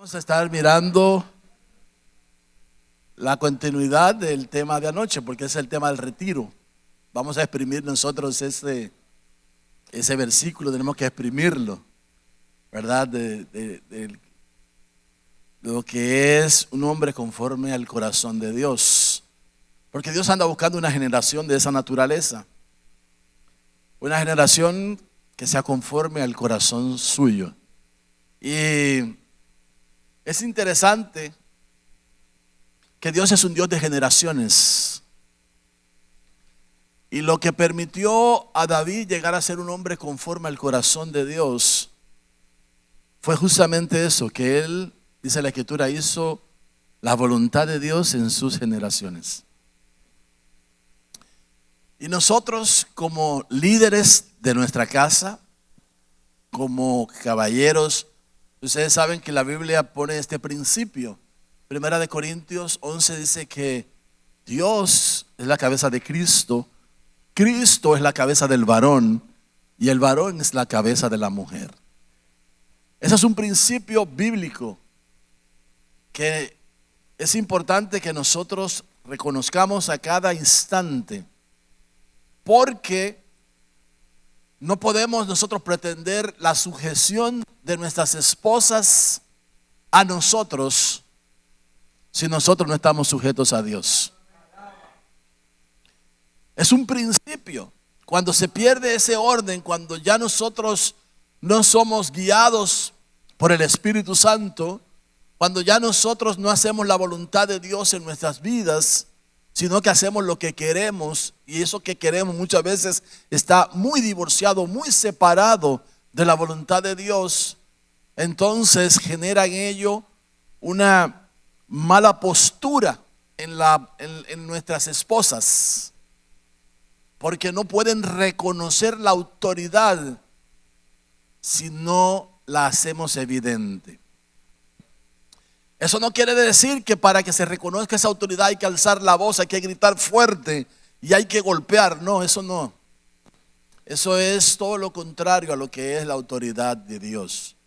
Vamos a estar mirando la continuidad del tema de anoche, porque es el tema del retiro. Vamos a exprimir nosotros ese versículo, tenemos que exprimirlo, ¿verdad? De lo que es un hombre conforme al corazón de Dios. Porque Dios anda buscando una generación de esa naturaleza. Una generación que sea conforme al corazón suyo. Y es interesante que Dios es un Dios de generaciones. Y lo que permitió a David llegar a ser un hombre conforme al corazón de Dios fue justamente eso, que él, dice la Escritura, hizo la voluntad de Dios en sus generaciones. Y nosotros, como líderes de nuestra casa, como caballeros, ustedes saben que la Biblia pone este principio. Primera de Corintios 11 dice que Dios es la cabeza de Cristo, Cristo es la cabeza del varón y el varón es la cabeza de la mujer. Ese es un principio bíblico que es importante que nosotros reconozcamos a cada instante, porque no podemos nosotros pretender la sujeción de nuestras esposas a nosotros si nosotros no estamos sujetos a Dios. Es un principio. Cuando se pierde ese orden, cuando ya nosotros no somos guiados por el Espíritu Santo, cuando ya nosotros no hacemos la voluntad de Dios en nuestras vidas, sino que hacemos lo que queremos, y eso que queremos muchas veces está muy divorciado, muy separado de la voluntad de Dios, entonces genera en ello una mala postura en nuestras esposas, porque no pueden reconocer la autoridad si no la hacemos evidente. Eso no quiere decir que para que se reconozca esa autoridad hay que alzar la voz, hay que gritar fuerte y hay que golpear. No, eso no. Eso es todo lo contrario a lo que es la autoridad de Dios.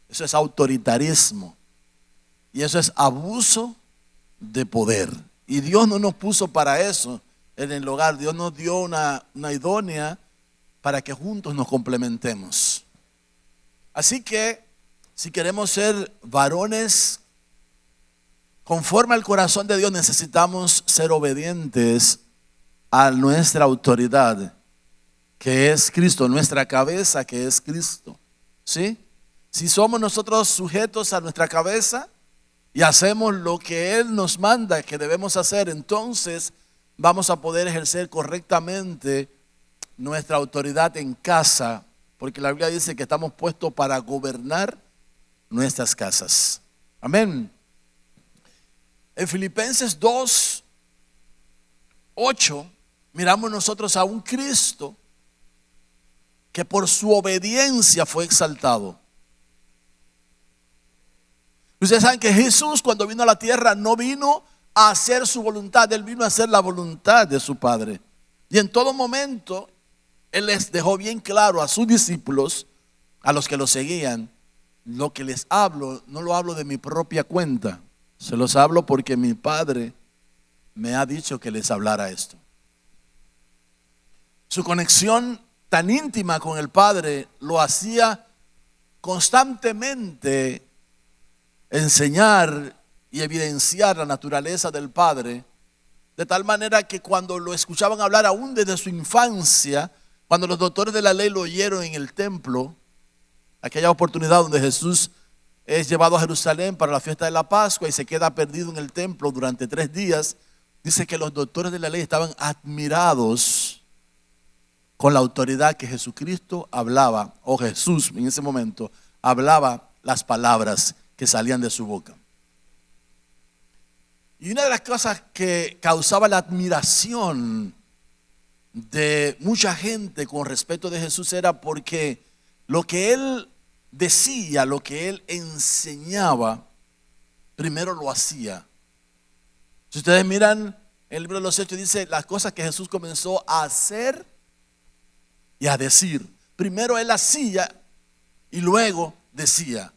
Eso es autoritarismo y eso es abuso de poder. Y Dios no nos puso para eso en el hogar. Dios nos dio una idónea para que juntos nos complementemos. Así que si queremos ser varones conforme al corazón de Dios, necesitamos ser obedientes a nuestra autoridad, que es Cristo, nuestra cabeza, que es Cristo. ¿Sí? Si somos nosotros sujetos a nuestra cabeza y hacemos lo que Él nos manda que debemos hacer, entonces vamos a poder ejercer correctamente nuestra autoridad en casa, porque la Biblia dice que estamos puestos para gobernar nuestras casas. Amén. En Filipenses 2:8 miramos nosotros a un Cristo que por su obediencia fue exaltado. Ustedes saben que Jesús, cuando vino a la tierra, no vino a hacer su voluntad, Él vino a hacer la voluntad de su Padre. Y en todo momento Él les dejó bien claro a sus discípulos, a los que lo seguían: lo que les hablo, no lo hablo de mi propia cuenta, se los hablo porque mi Padre me ha dicho que les hablara esto. Su conexión tan íntima con el Padre lo hacía constantemente enseñar y evidenciar la naturaleza del Padre, de tal manera que cuando lo escuchaban hablar aún desde su infancia, cuando los doctores de la ley lo oyeron en el templo, aquella oportunidad donde Jesús es llevado a Jerusalén para la fiesta de la Pascua y se queda perdido en el templo durante 3 días, dice que los doctores de la ley estaban admirados con la autoridad que Jesucristo hablaba, o Jesús en ese momento hablaba las palabras que salían de su boca. Y una de las cosas que causaba la admiración de mucha gente con respecto de Jesús era porque lo que Él decía, lo que Él enseñaba, primero lo hacía. Si ustedes miran el libro de los Hechos, dice las cosas que Jesús comenzó a hacer y a decir. Primero Él hacía y luego decía.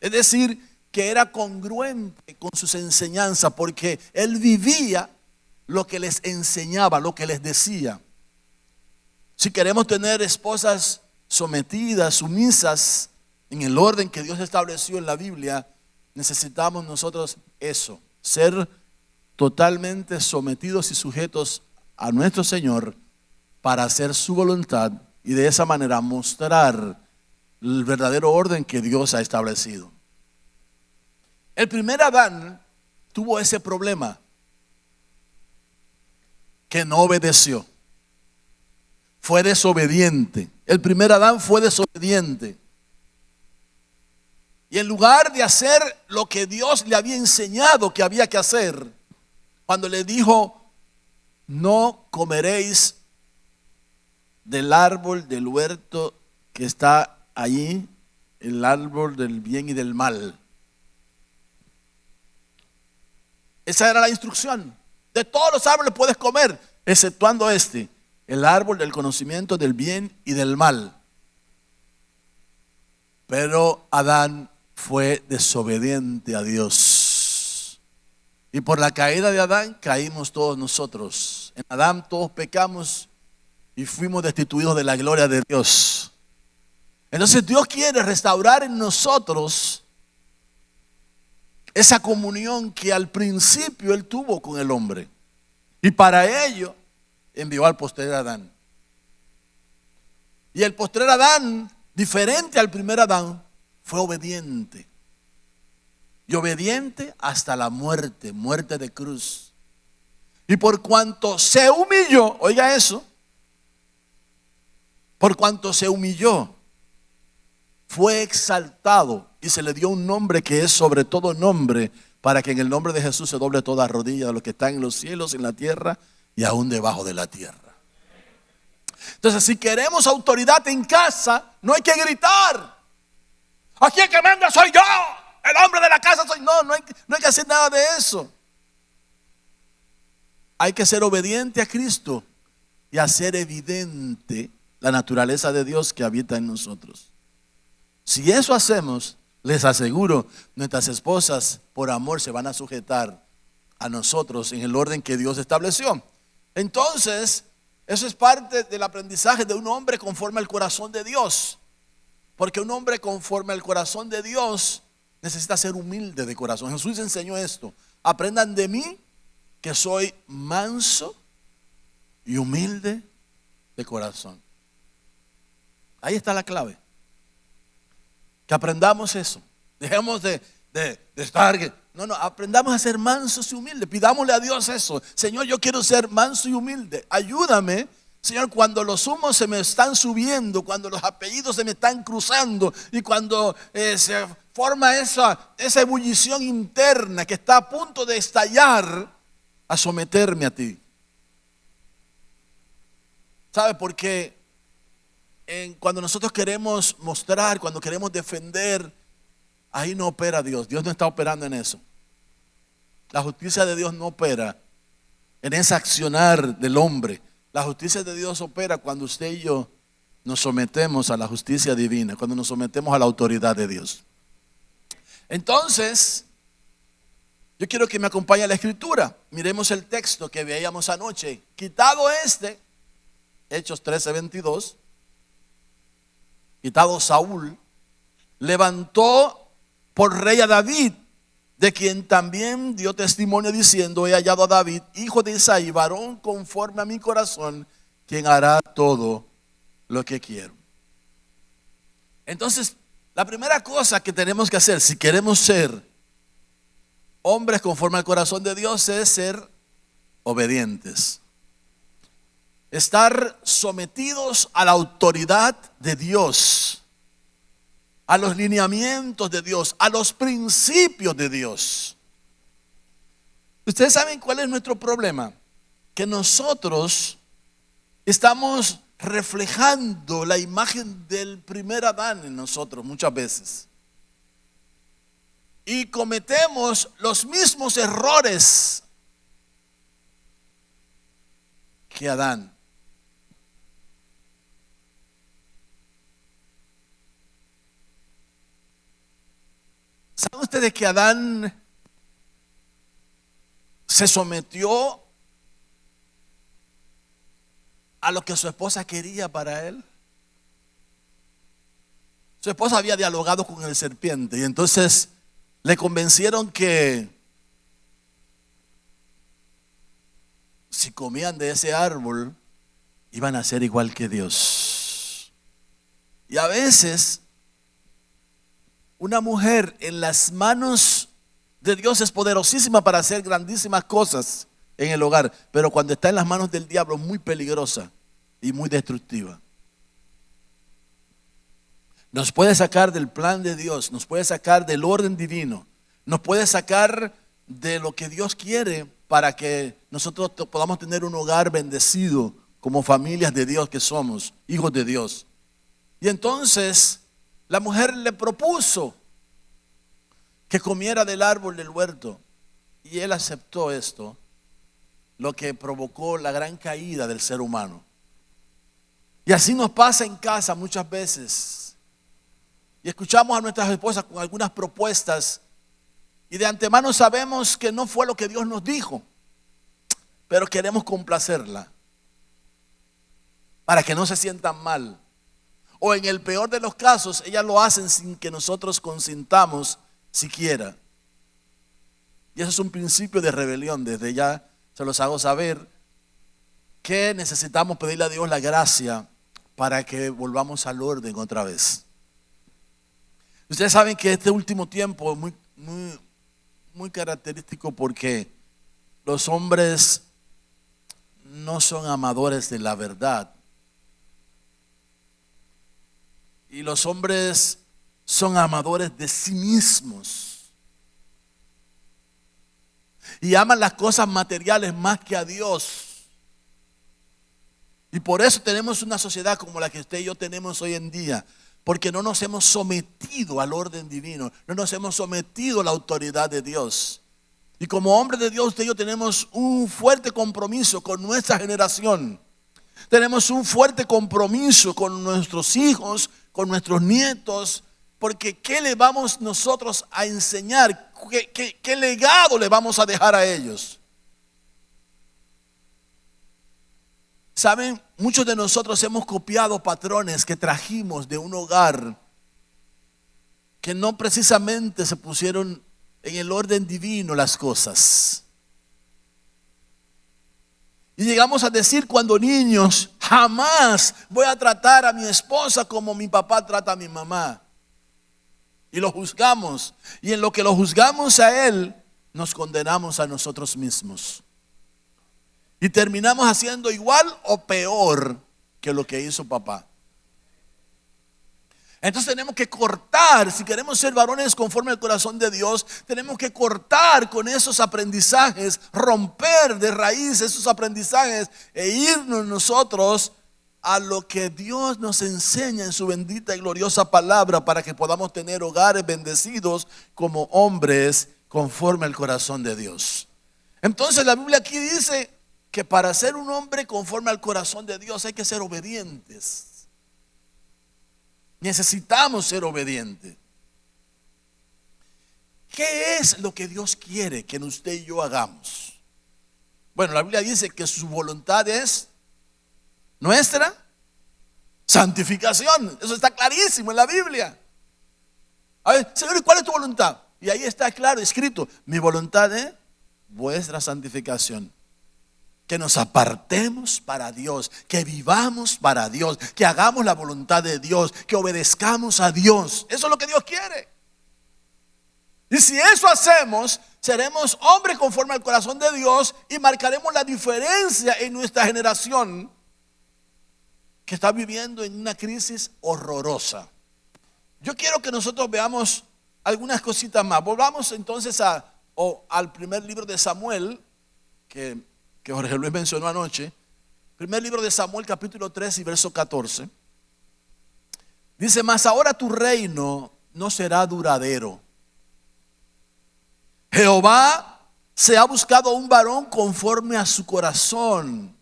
Es decir, que era congruente con sus enseñanzas, porque él vivía lo que les enseñaba, lo que les decía. Si queremos tener esposas sometidas, sumisas, en el orden que Dios estableció en la Biblia, necesitamos nosotros eso, ser totalmente sometidos y sujetos a nuestro Señor para hacer su voluntad y de esa manera mostrar el verdadero orden que Dios ha establecido. El primer Adán tuvo ese problema, que no obedeció, fue desobediente. El primer Adán fue desobediente. Y en lugar de hacer lo que Dios le había enseñado que había que hacer, cuando le dijo, no comeréis del árbol del huerto que está allí, el árbol del bien y del mal. Esa era la instrucción. De todos los árboles puedes comer, exceptuando este, el árbol del conocimiento del bien y del mal. Pero Adán fue desobediente a Dios. Y por la caída de Adán caímos todos nosotros. En Adán todos pecamos y fuimos destituidos de la gloria de Dios. Entonces Dios quiere restaurar en nosotros esa comunión que al principio Él tuvo con el hombre. Y para ello envió al postrer Adán. Y el postrer Adán, diferente al primer Adán, fue obediente. Y obediente hasta la muerte, muerte de cruz. Y por cuanto se humilló, oiga eso, por cuanto se humilló, fue exaltado y se le dio un nombre que es sobre todo nombre, para que en el nombre de Jesús se doble toda rodilla de los que están en los cielos, en la tierra y aún debajo de la tierra. Entonces, si queremos autoridad en casa, no hay que gritar. Aquí el que manda soy yo, el hombre de la casa soy. No hay que hacer nada de eso. Hay que ser obediente a Cristo y hacer evidente la naturaleza de Dios que habita en nosotros. Si eso hacemos, les aseguro, nuestras esposas por amor se van a sujetar a nosotros en el orden que Dios estableció. Entonces, eso es parte del aprendizaje de un hombre conforme al corazón de Dios. Porque un hombre conforme al corazón de Dios necesita ser humilde de corazón. Jesús enseñó esto: aprendan de mí que soy manso y humilde de corazón. Ahí está la clave. Que aprendamos eso. Dejemos de estar. No, aprendamos a ser mansos y humildes. Pidámosle a Dios eso. Señor, yo quiero ser manso y humilde. Ayúdame, Señor, cuando los humos se me están subiendo, cuando los apellidos se me están cruzando y cuando se forma esa ebullición interna que está a punto de estallar, a someterme a ti. ¿Sabe por qué? Cuando nosotros queremos mostrar, cuando queremos defender, ahí no opera Dios. Dios no está operando en eso. La justicia de Dios no opera en ese accionar del hombre. La justicia de Dios opera cuando usted y yo nos sometemos a la justicia divina, cuando nos sometemos a la autoridad de Dios. Entonces, yo quiero que me acompañe a la escritura. Miremos el texto que veíamos anoche. Quitado Hechos 13:22, quitado Saúl, levantó por rey a David, de quien también dio testimonio diciendo: he hallado a David, hijo de Isaí, varón conforme a mi corazón, quien hará todo lo que quiero. Entonces, la primera cosa que tenemos que hacer si queremos ser hombres conforme al corazón de Dios es ser obedientes. Estar sometidos a la autoridad de Dios, a los lineamientos de Dios, a los principios de Dios. Ustedes saben cuál es nuestro problema, que nosotros estamos reflejando la imagen del primer Adán en nosotros muchas veces. Y cometemos los mismos errores que Adán. ¿Saben ustedes que Adán se sometió a lo que su esposa quería para él? Su esposa había dialogado con el serpiente y entonces le convencieron que si comían de ese árbol iban a ser igual que Dios. Y a veces una mujer en las manos de Dios es poderosísima para hacer grandísimas cosas en el hogar, pero cuando está en las manos del diablo es muy peligrosa y muy destructiva. Nos puede sacar del plan de Dios, nos puede sacar del orden divino, nos puede sacar de lo que Dios quiere para que nosotros podamos tener un hogar bendecido como familias de Dios que somos, hijos de Dios. Y entonces la mujer le propuso que comiera del árbol del huerto y él aceptó esto, lo que provocó la gran caída del ser humano. Y así nos pasa en casa muchas veces. Y escuchamos a nuestras esposas con algunas propuestas y de antemano sabemos que no fue lo que Dios nos dijo, pero queremos complacerla para que no se sientan mal. O en el peor de los casos, ellas lo hacen sin que nosotros consintamos siquiera. Y eso es un principio de rebelión. Desde ya se los hago saber que necesitamos pedirle a Dios la gracia para que volvamos al orden otra vez. Ustedes saben que este último tiempo es muy característico porque los hombres no son amadores de la verdad. Y los hombres son amadores de sí mismos. Y aman las cosas materiales más que a Dios. Y por eso tenemos una sociedad como la que usted y yo tenemos hoy en día. Porque no nos hemos sometido al orden divino, no nos hemos sometido a la autoridad de Dios. Y como hombres de Dios, usted y yo tenemos un fuerte compromiso con nuestra generación. Tenemos un fuerte compromiso con nuestros hijos, con nuestros nietos, porque ¿qué le vamos nosotros a enseñar? ¿Qué legado le vamos a dejar a ellos? Saben, muchos de nosotros hemos copiado patrones que trajimos de un hogar que no precisamente se pusieron en el orden divino las cosas. Y llegamos a decir cuando niños, jamás voy a tratar a mi esposa como mi papá trata a mi mamá. Y lo juzgamos. Y en lo que lo juzgamos a él, nos condenamos a nosotros mismos. Y terminamos haciendo igual o peor que lo que hizo papá. Entonces tenemos que cortar, si queremos ser varones conforme al corazón de Dios, tenemos que cortar con esos aprendizajes, romper de raíz esos aprendizajes e irnos nosotros a lo que Dios nos enseña en su bendita y gloriosa palabra para que podamos tener hogares bendecidos como hombres conforme al corazón de Dios. Entonces la Biblia aquí dice que para ser un hombre conforme al corazón de Dios hay que ser obedientes. Necesitamos ser obedientes. ¿Qué es lo que Dios quiere que usted y yo hagamos? Bueno, la Biblia dice que su voluntad es nuestra santificación. Eso está clarísimo en la Biblia. A ver, Señor, ¿cuál es tu voluntad? Y ahí está claro, escrito, mi voluntad es vuestra santificación. Que nos apartemos para Dios, que vivamos para Dios, que hagamos la voluntad de Dios, que obedezcamos a Dios. Eso es lo que Dios quiere. Y si eso hacemos, seremos hombres conforme al corazón de Dios y marcaremos la diferencia en nuestra generación que está viviendo en una crisis horrorosa. Yo quiero que nosotros veamos algunas cositas más. Volvamos entonces al primer libro de Samuel, que Jorge Luis mencionó anoche. Primer libro de Samuel, capítulo 3 y verso 14. Dice, mas ahora tu reino no será duradero. Jehová se ha buscado un varón conforme a su corazón,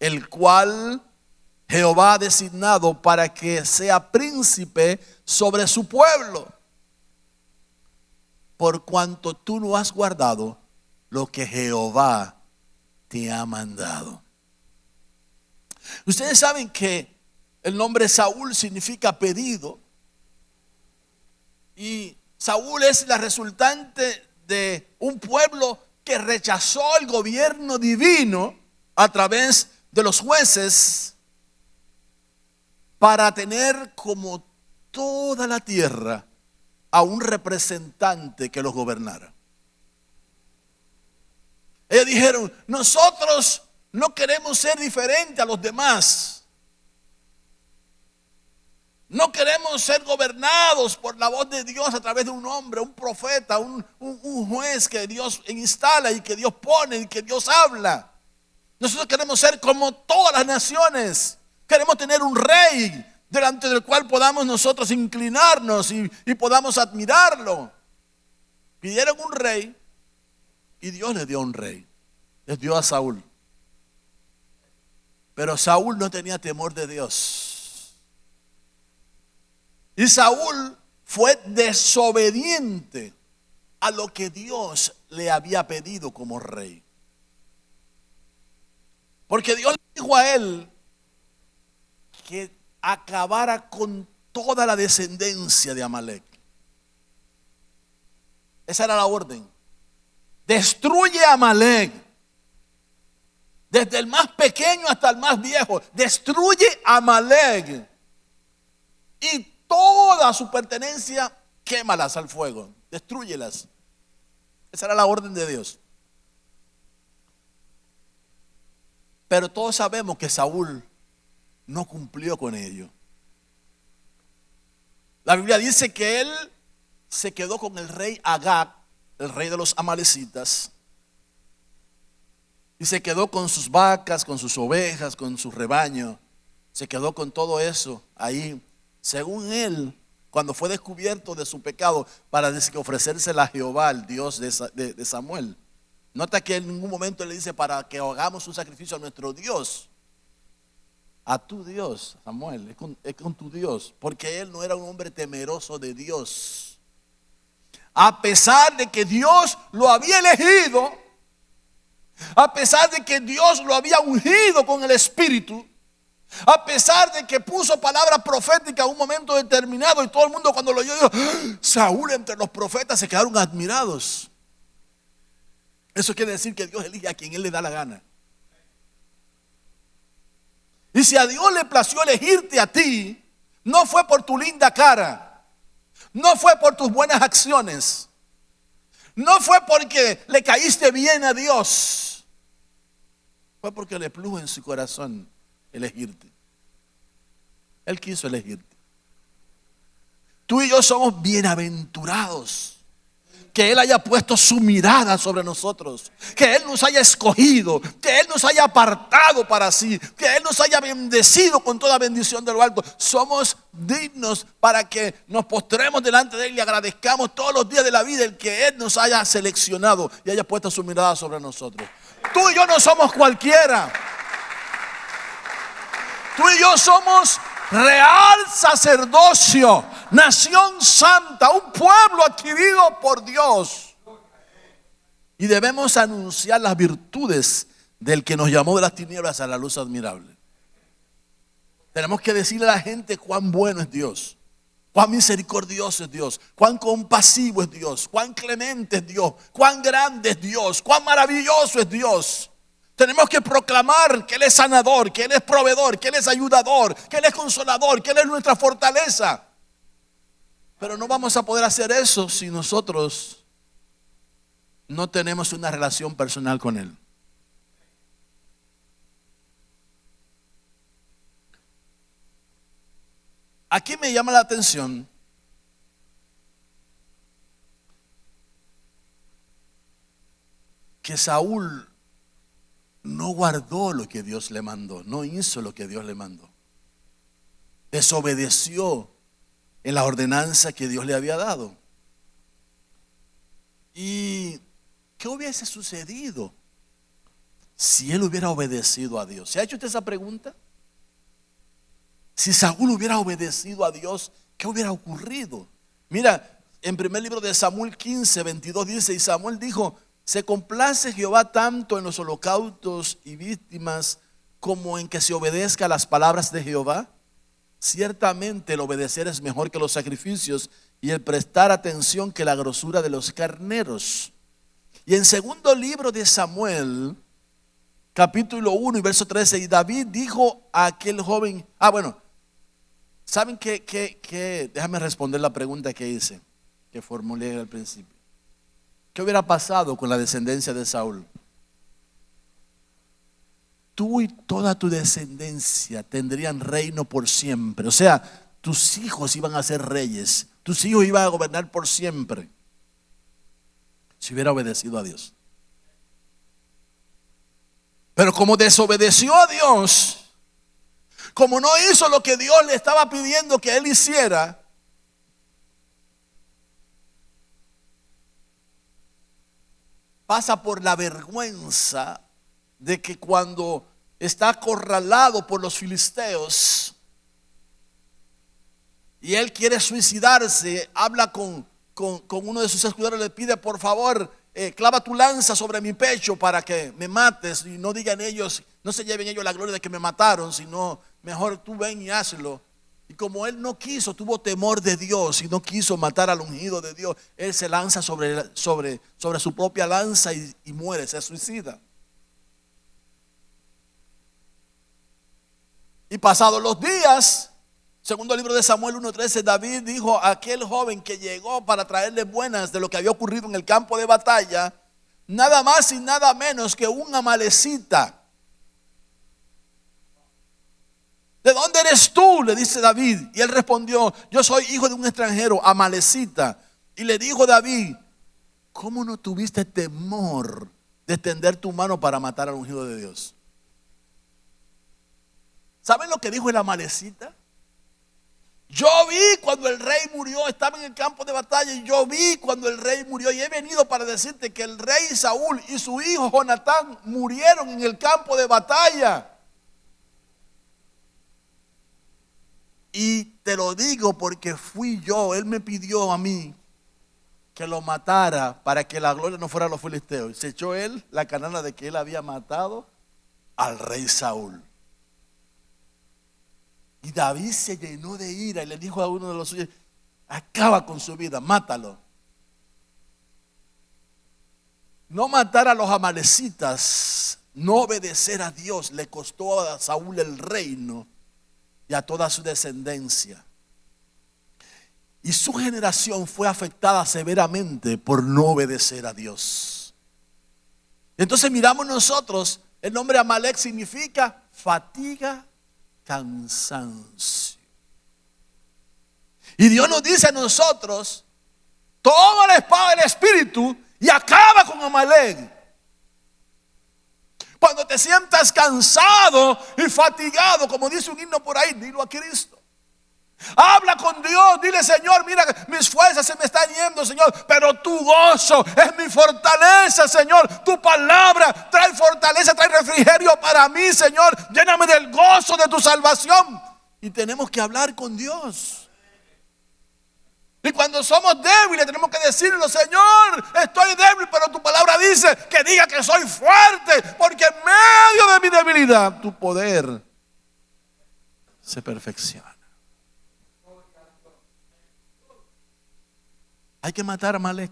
el cual Jehová ha designado para que sea príncipe sobre su pueblo. por cuanto tú no has guardado lo que Jehová te ha mandado. Ustedes saben que el nombre Saúl significa pedido, y Saúl es la resultante de un pueblo que rechazó el gobierno divino a través de los jueces para tener como toda la tierra a un representante que los gobernara. Ellos dijeron: nosotros no queremos ser diferentes a los demás. No queremos ser gobernados por la voz de Dios a través de un hombre, un profeta, un juez que Dios instala y que Dios pone y que Dios habla. Nosotros queremos ser como todas las naciones. Queremos tener un rey delante del cual podamos nosotros inclinarnos y podamos admirarlo. Pidieron un rey y Dios les dio un rey. Les dio a Saúl. Pero Saúl no tenía temor de Dios. Y Saúl fue desobediente a lo que Dios le había pedido como rey. Porque Dios le dijo a él que acabara con toda la descendencia de Amalek. Esa era la orden. Destruye a Amalek. Desde el más pequeño hasta el más viejo. Destruye a Amalek. Y toda su pertenencia, quémalas al fuego. Destrúyelas. Esa era la orden de Dios. Pero todos sabemos que Saúl no cumplió con ello. La Biblia dice que él se quedó con el rey Agag, el rey de los amalecitas, y se quedó con sus vacas, con sus ovejas, con su rebaño. Se quedó con todo eso ahí, según él, cuando fue descubierto de su pecado, para ofrecérsela a Jehová, el Dios de Samuel. Nota que en ningún momento le dice para que hagamos un sacrificio a nuestro Dios. A tu Dios, Samuel, es con tu Dios. Porque él no era un hombre temeroso de Dios. A pesar de que Dios lo había elegido, a pesar de que Dios lo había ungido con el Espíritu, a pesar de que puso palabra profética a un momento determinado, y todo el mundo cuando lo oyó dijo: Saúl entre los profetas, se quedaron admirados. Eso quiere decir que Dios elige a quien él le da la gana. Y si a Dios le plació elegirte a ti, no fue por tu linda cara, no fue por tus buenas acciones, no fue porque le caíste bien a Dios, fue porque le plugo en su corazón elegirte. Él quiso elegirte. Tú y yo somos bienaventurados que Él haya puesto su mirada sobre nosotros, que Él nos haya escogido, que Él nos haya apartado para sí, que Él nos haya bendecido con toda bendición de lo alto. Somos dignos para que nos postremos delante de Él y agradezcamos todos los días de la vida el que Él nos haya seleccionado y haya puesto su mirada sobre nosotros. Tú y yo no somos cualquiera. Tú y yo somos real sacerdocio, nación santa, un pueblo adquirido por Dios. Y debemos anunciar las virtudes del que nos llamó de las tinieblas a la luz admirable. Tenemos que decirle a la gente cuán bueno es Dios, cuán misericordioso es Dios, cuán compasivo es Dios, cuán clemente es Dios, cuán grande es Dios, cuán maravilloso es Dios. Tenemos que proclamar que Él es sanador, que Él es proveedor, que Él es ayudador, que Él es consolador, que Él es nuestra fortaleza. Pero no vamos a poder hacer eso si nosotros no tenemos una relación personal con Él. Aquí me llama la atención que Saúl no guardó lo que Dios le mandó, no hizo lo que Dios le mandó. Desobedeció en la ordenanza que Dios le había dado. ¿Y qué hubiese sucedido si él hubiera obedecido a Dios? ¿Se ha hecho usted esa pregunta? Si Saúl hubiera obedecido a Dios, ¿qué hubiera ocurrido? Mira, en primer libro de Samuel 15, 22 dice: y Samuel dijo: ¿se complace Jehová tanto en los holocaustos y víctimas como en que se obedezca a las palabras de Jehová? Ciertamente el obedecer es mejor que los sacrificios, y el prestar atención que la grosura de los carneros. Y en segundo libro de Samuel, capítulo 1 y verso 13, y David dijo a aquel joven, ¿saben qué? Déjame responder la pregunta que hice, que formulé al principio. ¿Qué hubiera pasado con la descendencia de Saúl? Tú y toda tu descendencia tendrían reino por siempre. O sea, tus hijos iban a ser reyes. Tus hijos iban a gobernar por siempre, si hubiera obedecido a Dios. Pero como desobedeció a Dios, como no hizo lo que Dios le estaba pidiendo que él hiciera, pasa por la vergüenza de que cuando está acorralado por los filisteos y él quiere suicidarse, habla con uno de sus escuderos, le pide: por favor, clava tu lanza sobre mi pecho para que me mates, y no digan ellos, no se lleven ellos la gloria de que me mataron, sino mejor tú ven y hazlo. Y como él no quiso, tuvo temor de Dios y no quiso matar al ungido de Dios, él se lanza sobre su propia lanza y muere, se suicida. Y pasados los días, segundo libro de Samuel 1:13, David dijo a aquel joven que llegó para traerle buenas de lo que había ocurrido en el campo de batalla: nada más y nada menos que un amalecita. ¿De dónde eres tú?, le dice David. Y él respondió: yo soy hijo de un extranjero, amalecita. Y le dijo David: ¿cómo no tuviste temor de extender tu mano para matar al ungido de Dios? ¿Saben lo que dijo el amalecita? Yo vi cuando el rey murió, estaba en el campo de batalla, y yo vi cuando el rey murió, y he venido para decirte que el rey Saúl y su hijo Jonatán murieron en el campo de batalla. Y te lo digo porque fui yo, él me pidió a mí que lo matara para que la gloria no fuera a los filisteos. Y se echó él la canana de que él había matado al rey Saúl. Y David se llenó de ira y le dijo a uno de los suyos: acaba con su vida, mátalo. No matar a los amalecitas, no obedecer a Dios, le costó a Saúl el reino y a toda su descendencia. Y su generación fue afectada severamente por no obedecer a Dios. Entonces miramos nosotros, el nombre Amalek significa fatiga, cansancio. Y Dios nos dice a nosotros: toma la espada del Espíritu y acaba con Amalek. Cuando te sientas cansado y fatigado, como dice un himno por ahí, dilo a Cristo. Habla con Dios, dile: Señor, mira, mis fuerzas se me están yendo, Señor, pero tu gozo es mi fortaleza, Señor. Tu palabra trae fortaleza, trae refrigerio para mí, Señor. Lléname del gozo de tu salvación. Y tenemos que hablar con Dios. Y cuando somos débiles tenemos que decirle: Señor, estoy débil, pero tu palabra dice que diga que soy fuerte, porque en medio de mi debilidad tu poder se perfecciona. Hay que matar a Amalek,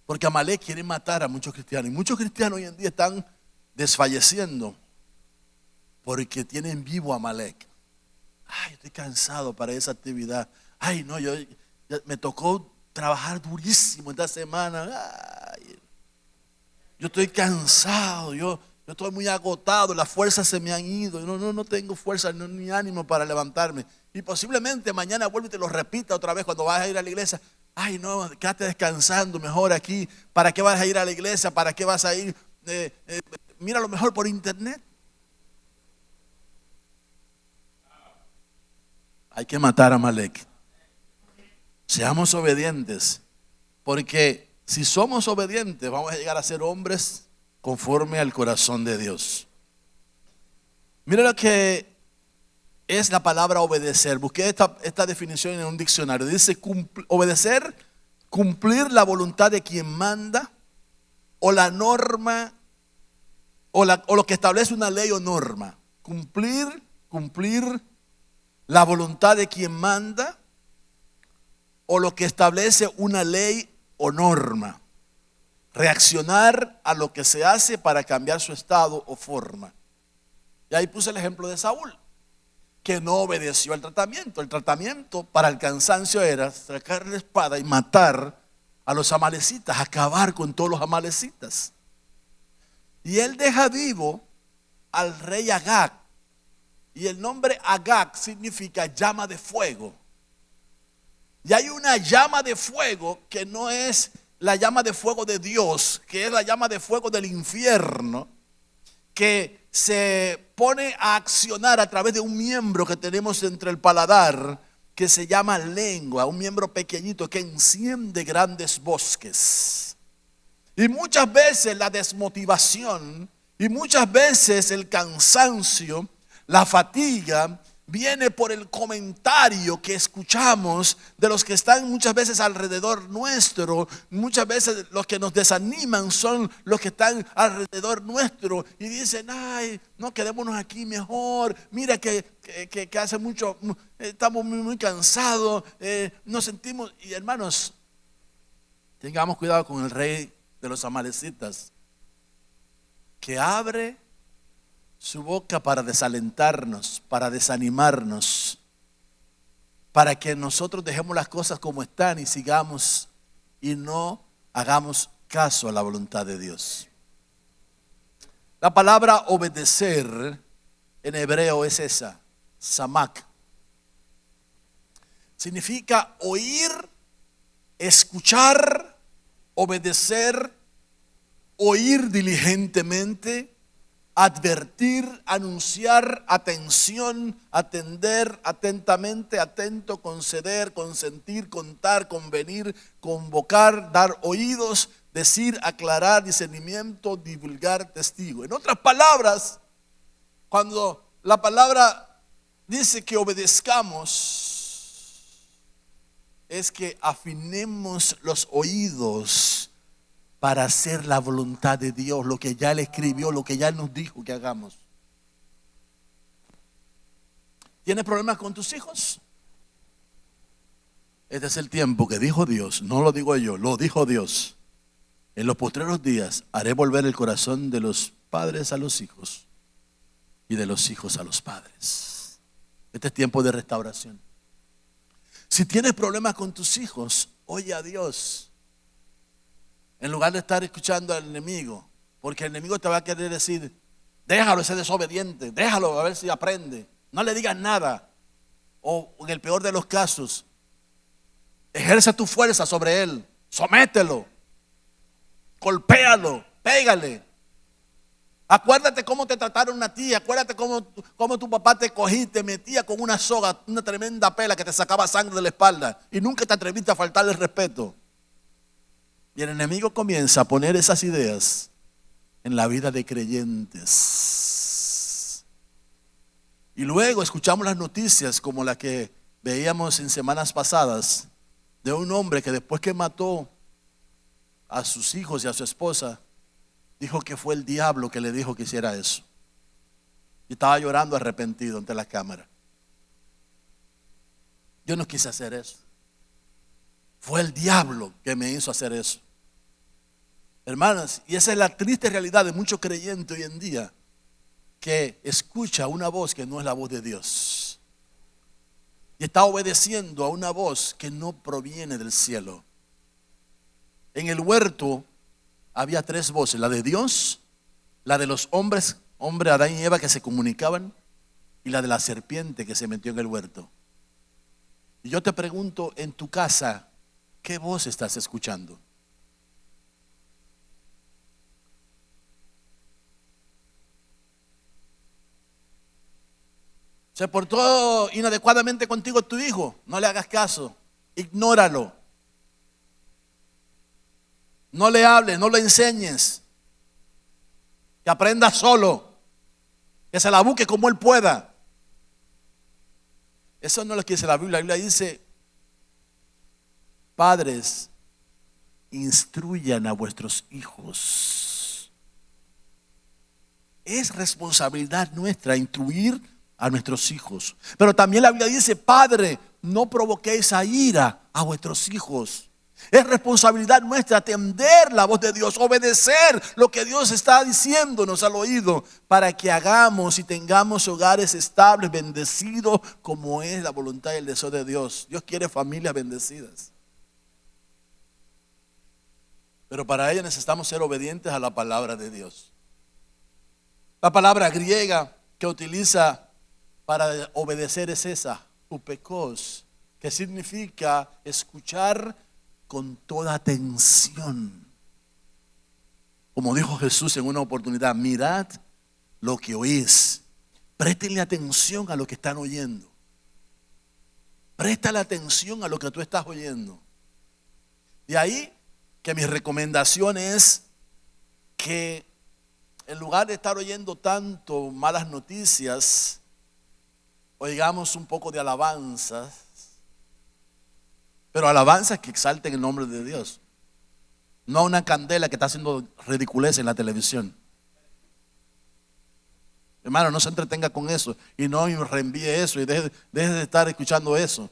porque Amalek quiere matar a muchos cristianos. Y muchos cristianos hoy en día están desfalleciendo porque tienen vivo a Amalek. Ay, estoy cansado para esa actividad. Ay, no, me tocó trabajar durísimo esta semana. Ay, yo estoy cansado, yo estoy muy agotado, las fuerzas se me han ido. No tengo fuerza ni ánimo para levantarme. Y posiblemente mañana vuelva y te lo repita otra vez cuando vas a ir a la iglesia. Ay, no, quédate descansando mejor aquí. ¿Para qué vas a ir a la iglesia? ¿Para qué vas a ir? Mira lo mejor por internet. Hay que matar a Amalek. Seamos obedientes, porque si somos obedientes vamos a llegar a ser hombres conforme al corazón de Dios. Mira lo que es la palabra obedecer. Busqué esta definición en un diccionario. Dice obedecer, cumplir la voluntad de quien manda o la norma o lo que establece una ley o norma. Cumplir la voluntad de quien manda o lo que establece una ley o norma. Reaccionar a lo que se hace para cambiar su estado o forma. Y ahí puse el ejemplo de Saúl, que no obedeció al tratamiento. El tratamiento para el cansancio era sacar la espada y matar a los amalecitas, acabar con todos los amalecitas. Y él deja vivo al rey Agag. Y el nombre Agag significa llama de fuego. Y hay una llama de fuego que no es la llama de fuego de Dios, que es la llama de fuego del infierno, que se pone a accionar a través de un miembro que tenemos entre el paladar, que se llama lengua, un miembro pequeñito que enciende grandes bosques. Y muchas veces la desmotivación, y muchas veces el cansancio, la fatiga, viene por el comentario que escuchamos de los que están muchas veces alrededor nuestro. Muchas veces los que nos desaniman son los que están alrededor nuestro y dicen: ay, no, quedémonos aquí mejor. Mira que hace mucho, estamos muy cansados, nos sentimos. Y hermanos, tengamos cuidado con el rey de los amalecitas, que abre su boca para desalentarnos, para desanimarnos, para que nosotros dejemos las cosas como están y sigamos y no hagamos caso a la voluntad de Dios. La palabra obedecer en hebreo es esa, samak. Significa oír, escuchar, obedecer, oír diligentemente, advertir, anunciar, atención, atender, atentamente, atento, conceder, consentir, contar, convenir, convocar, dar oídos, decir, aclarar, discernimiento, divulgar, testigo. En otras palabras, cuando la palabra dice que obedezcamos, es que afinemos los oídos para hacer la voluntad de Dios, lo que ya Él escribió, lo que ya Él nos dijo que hagamos. ¿Tienes problemas con tus hijos? Este es el tiempo que dijo Dios, no lo digo yo, lo dijo Dios. En los postreros días haré volver el corazón de los padres a los hijos y de los hijos a los padres. Este es tiempo de restauración. Si tienes problemas con tus hijos, oye a Dios. En lugar de estar escuchando al enemigo, porque el enemigo te va a querer decir: déjalo, ese desobediente, déjalo a ver si aprende, no le digas nada. O en el peor de los casos, ejerce tu fuerza sobre él, somételo, golpéalo, pégale. Acuérdate cómo te trataron a ti, acuérdate cómo tu papá te cogía y te metía con una soga, una tremenda pela que te sacaba sangre de la espalda y nunca te atreviste a faltarle el respeto. Y el enemigo comienza a poner esas ideas en la vida de creyentes. Y luego escuchamos las noticias como la que veíamos en semanas pasadas de un hombre que después que mató a sus hijos y a su esposa, dijo que fue el diablo que le dijo que hiciera eso. Y estaba llorando arrepentido ante la cámara. Yo no quise hacer eso. Fue el diablo que me hizo hacer eso. Hermanas, y esa es la triste realidad de muchos creyentes hoy en día, que escucha una voz que no es la voz de Dios y está obedeciendo a una voz que no proviene del cielo. En el huerto había tres voces: la de Dios, la de los hombres, Adán y Eva, que se comunicaban, y la de la serpiente que se metió en el huerto. Y yo te pregunto, en tu casa, ¿qué voz estás escuchando? Se portó inadecuadamente contigo tu hijo, no le hagas caso, ignóralo. No le hables, no le enseñes. Que aprenda solo, que se la busque como él pueda. Eso no es lo que dice la Biblia. La Biblia dice, padres, instruyan a vuestros hijos. Es responsabilidad nuestra instruir a nuestros hijos. Pero también la Biblia dice, padre, no provoquéis a ira a vuestros hijos. Es responsabilidad nuestra atender la voz de Dios, obedecer lo que Dios está diciéndonos al oído, para que hagamos y tengamos hogares estables, bendecidos, como es la voluntad y el deseo de Dios. Dios quiere familias bendecidas. Pero para ello necesitamos ser obedientes a la palabra de Dios. La palabra griega que utiliza para obedecer es esa, upekos, que significa escuchar con toda atención. Como dijo Jesús en una oportunidad, mirad lo que oís. Préstenle atención a lo que están oyendo. Préstale atención a lo que tú estás oyendo. De ahí que mi recomendación es que en lugar de estar oyendo tanto malas noticias, oigamos un poco de alabanzas, pero alabanzas que exalten el nombre de Dios. No una candela que está haciendo ridiculez en la televisión. Hermano, no se entretenga con eso y no reenvíe eso y deje de estar escuchando eso.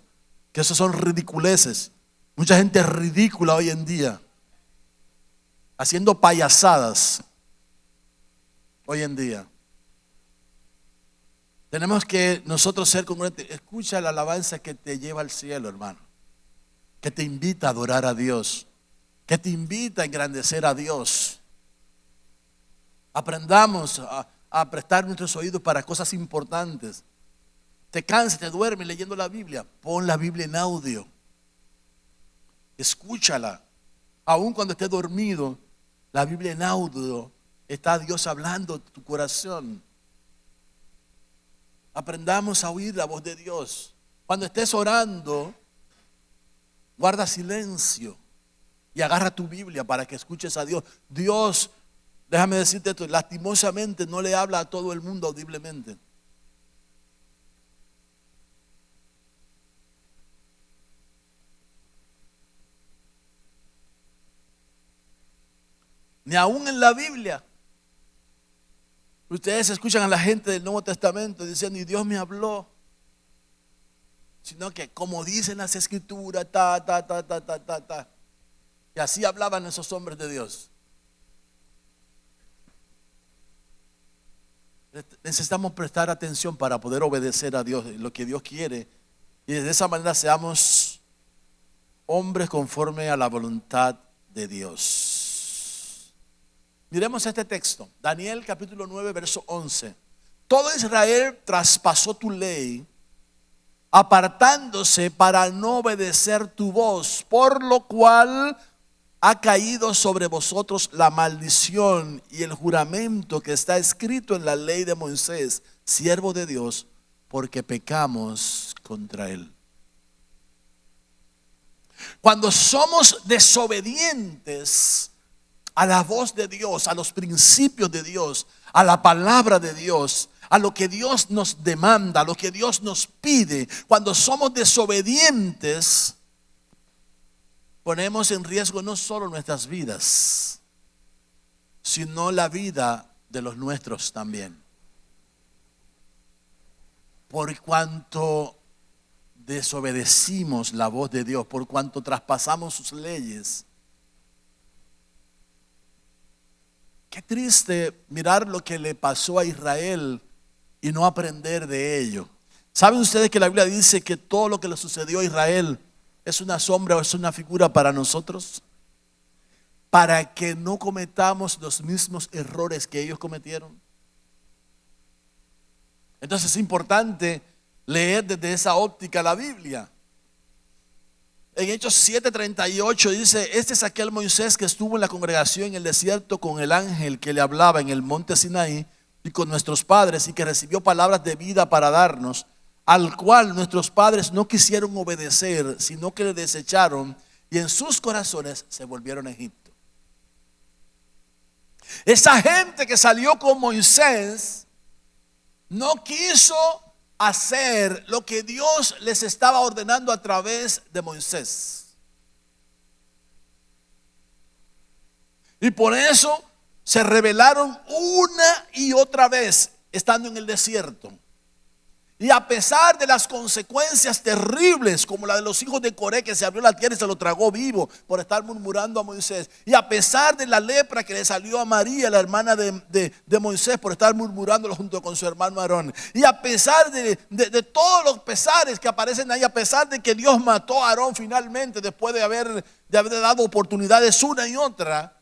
Que esos son ridiculeces. Mucha gente es ridícula hoy en día, haciendo payasadas hoy en día. Tenemos que nosotros ser congruentes. Escucha la alabanza que te lleva al cielo, hermano, que te invita a adorar a Dios, que te invita a engrandecer a Dios. Aprendamos a prestar nuestros oídos para cosas importantes. Te cansas, te duermes leyendo la Biblia, pon la Biblia en audio, escúchala. Aun cuando estés dormido, la Biblia en audio, está Dios hablando a tu corazón. Aprendamos a oír la voz de Dios. Cuando estés orando, guarda silencio y agarra tu Biblia para que escuches a Dios. Dios, déjame decirte esto, lastimosamente no le habla a todo el mundo audiblemente. Ni aún en la Biblia. Ustedes escuchan a la gente del Nuevo Testamento diciendo, y Dios me habló. Sino que como dicen las escrituras, y así hablaban esos hombres de Dios. Necesitamos prestar atención para poder obedecer a Dios, lo que Dios quiere. Y de esa manera seamos hombres conforme a la voluntad de Dios. Miremos este texto, Daniel capítulo 9, verso 11. Todo Israel traspasó tu ley, apartándose para no obedecer tu voz, por lo cual ha caído sobre vosotros la maldición y el juramento que está escrito en la ley de Moisés, siervo de Dios, porque pecamos contra él. Cuando somos desobedientes a la voz de Dios, a los principios de Dios, a la palabra de Dios, a lo que Dios nos demanda, a lo que Dios nos pide, cuando somos desobedientes, ponemos en riesgo no solo nuestras vidas, sino la vida de los nuestros también. Por cuanto desobedecimos la voz de Dios, por cuanto traspasamos sus leyes. Qué triste mirar lo que le pasó a Israel y no aprender de ello. ¿Saben ustedes que la Biblia dice que todo lo que le sucedió a Israel es una sombra o es una figura para nosotros? Para que no cometamos los mismos errores que ellos cometieron. Entonces es importante leer desde esa óptica la Biblia. En Hechos 7:38 dice, este es aquel Moisés que estuvo en la congregación en el desierto con el ángel que le hablaba en el monte Sinaí y con nuestros padres, y que recibió palabras de vida para darnos, al cual nuestros padres no quisieron obedecer, sino que le desecharon, y en sus corazones se volvieron a Egipto. Esa gente que salió con Moisés no quiso hacer lo que Dios les estaba ordenando a través de Moisés. Y por eso se rebelaron una y otra vez estando en el desierto. Y a pesar de las consecuencias terribles, como la de los hijos de Coré, que se abrió la tierra y se lo tragó vivo por estar murmurando a Moisés, y a pesar de la lepra que le salió a María, la hermana de Moisés, por estar murmurándolo junto con su hermano Aarón, y a pesar de todos los pesares que aparecen ahí, a pesar de que Dios mató a Aarón finalmente después de haber dado oportunidades una y otra,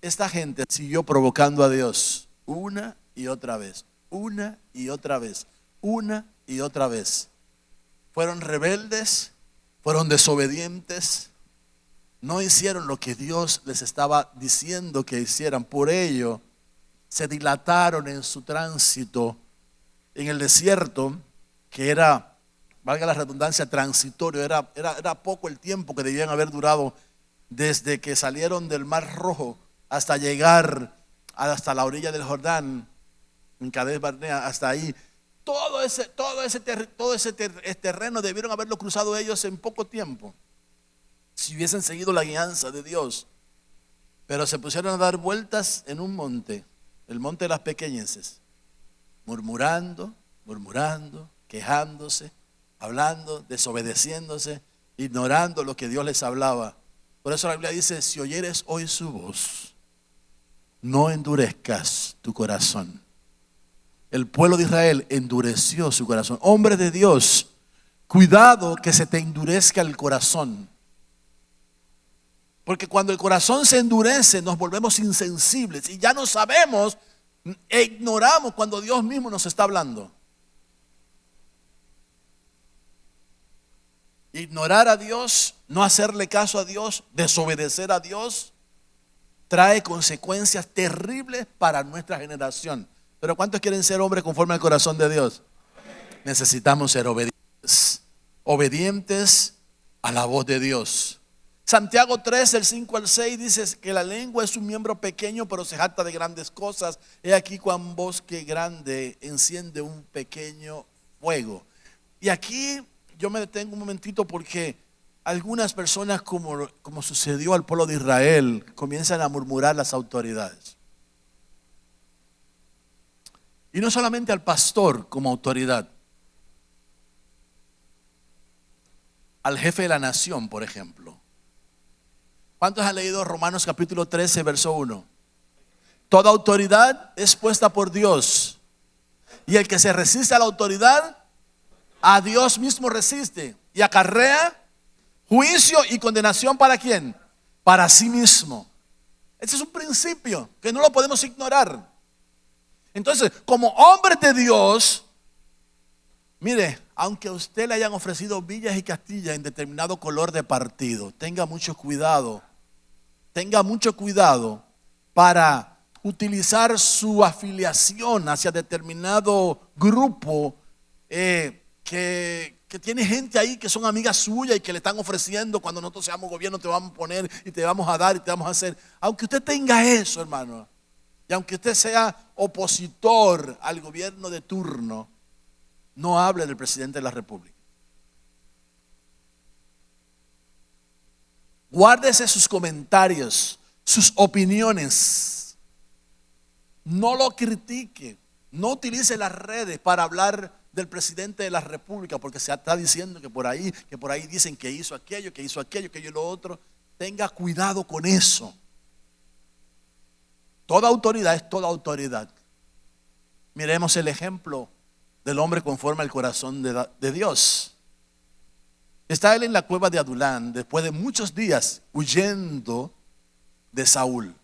esta gente siguió provocando a Dios una y otra vez, una y otra vez, una y otra vez. Fueron rebeldes, fueron desobedientes, no hicieron lo que Dios les estaba diciendo que hicieran. Por ello se dilataron en su tránsito en el desierto, que era, valga la redundancia, transitorio. Era poco el tiempo que debían haber durado desde que salieron del Mar Rojo hasta llegar hasta la orilla del Jordán, en Cades Barnea, hasta ahí. Todo ese terreno debieron haberlo cruzado ellos en poco tiempo, si hubiesen seguido la guianza de Dios. Pero se pusieron a dar vueltas en un monte, el monte de las pequeñeces, murmurando, quejándose, hablando, desobedeciéndose, ignorando lo que Dios les hablaba. Por eso la Biblia dice: si oyeres hoy su voz, no endurezcas tu corazón. El pueblo de Israel endureció su corazón. Hombre de Dios, cuidado que se te endurezca el corazón. Porque cuando el corazón se endurece, nos volvemos insensibles y ya no sabemos e ignoramos cuando Dios mismo nos está hablando. Ignorar a Dios, no hacerle caso a Dios, desobedecer a Dios, trae consecuencias terribles para nuestra generación. Pero ¿cuántos quieren ser hombres conforme al corazón de Dios? Necesitamos ser obedientes, obedientes a la voz de Dios. Santiago 3, el 5 al 6 dice que la lengua es un miembro pequeño, pero se jacta de grandes cosas. He aquí cuán bosque grande enciende un pequeño fuego. Y aquí yo me detengo un momentito, porque algunas personas, como sucedió al pueblo de Israel, comienzan a murmurar las autoridades. Y no solamente al pastor como autoridad, al jefe de la nación, por ejemplo. ¿Cuántos han leído Romanos capítulo 13, verso 1? Toda autoridad es puesta por Dios, y el que se resiste a la autoridad, a Dios mismo resiste, y acarrea juicio y condenación. ¿Para quién? Para sí mismo. Ese es un principio que no lo podemos ignorar. Entonces, como hombre de Dios, mire, aunque a usted le hayan ofrecido villas y castillas en determinado color de partido, tenga mucho cuidado para utilizar su afiliación hacia determinado grupo que tiene gente ahí que son amigas suyas y que le están ofreciendo: cuando nosotros seamos gobierno te vamos a poner y te vamos a dar y te vamos a hacer. Aunque usted tenga eso, hermano, y aunque usted sea opositor al gobierno de turno, no hable del presidente de la República. Guárdese sus comentarios, sus opiniones. No lo critique. No utilice las redes para hablar del presidente de la República, porque se está diciendo que por ahí dicen que hizo aquello, que hizo lo otro. Tenga cuidado con eso. Toda autoridad es toda autoridad. Miremos el ejemplo del hombre conforme al corazón de Dios. Está él en la cueva de Adulán después de muchos días huyendo de Saúl.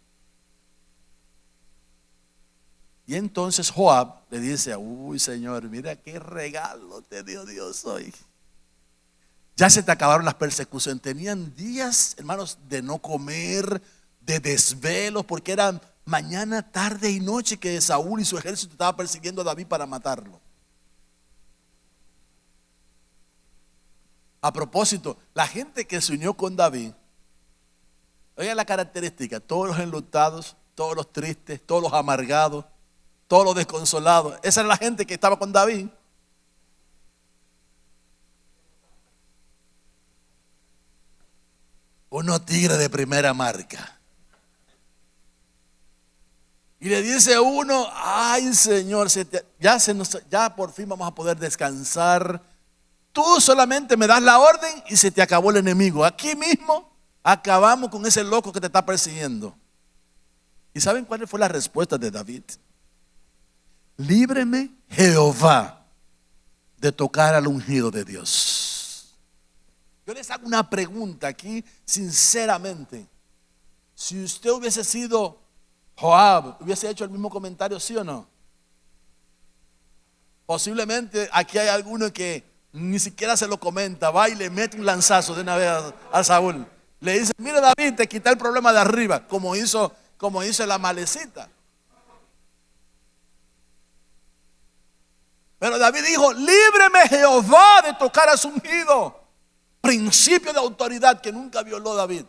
Y entonces Joab le dice: uy, Señor, mira qué regalo te dio Dios hoy. Ya se te acabaron las persecuciones. Tenían días, hermanos, de no comer, de desvelos, porque eran mañana, tarde y noche que Saúl y su ejército estaba persiguiendo a David para matarlo. A propósito, la gente que se unió con David, oiga la característica: todos los enlutados, todos los tristes, todos los amargados, todos los desconsolados. Esa era la gente que estaba con David. uno tigre de primera marca. Y le dice uno, ay Señor, ya por fin vamos a poder descansar. Tú solamente me das la orden y se te acabó el enemigo. Aquí mismo acabamos con ese loco que te está persiguiendo. ¿Y saben cuál fue la respuesta de David? Líbreme Jehová de tocar al ungido de Dios. Yo les hago una pregunta aquí, sinceramente. Si usted hubiese sido Joab, ¿hubiese hecho el mismo comentario, sí o no? Posiblemente aquí hay alguno que ni siquiera se lo comenta, va y le mete un lanzazo de una vez a Saúl. Le dice, mira David, te quita el problema de arriba, como hizo la malecita. Pero David dijo, líbreme Jehová de tocar a su ungido. Principio de autoridad que nunca violó David.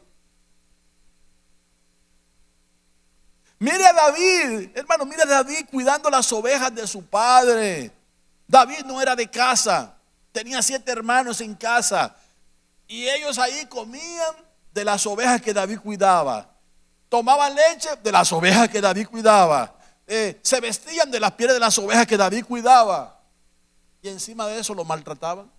Mire a David, hermano, mire a David cuidando las ovejas de su padre. David no era de casa, tenía 7 hermanos en casa. Y ellos ahí comían de las ovejas que David cuidaba. Tomaban leche de las ovejas que David cuidaba. Se vestían de las pieles de las ovejas que David cuidaba. Y encima de eso lo maltrataban.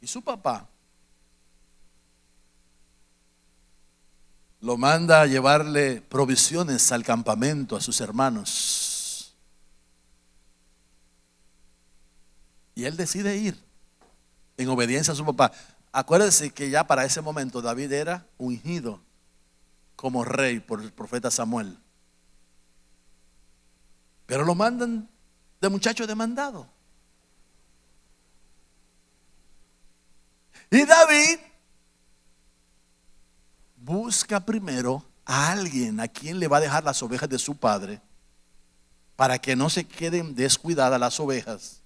Y su papá lo manda a llevarle provisiones al campamento a sus hermanos. Y él decide ir en obediencia a su papá. Acuérdense que ya para ese momento David era ungido como rey por el profeta Samuel. Pero lo mandan de muchacho demandado. Y David busca primero a alguien a quien le va a dejar las ovejas de su padre, para que no se queden descuidadas las ovejas,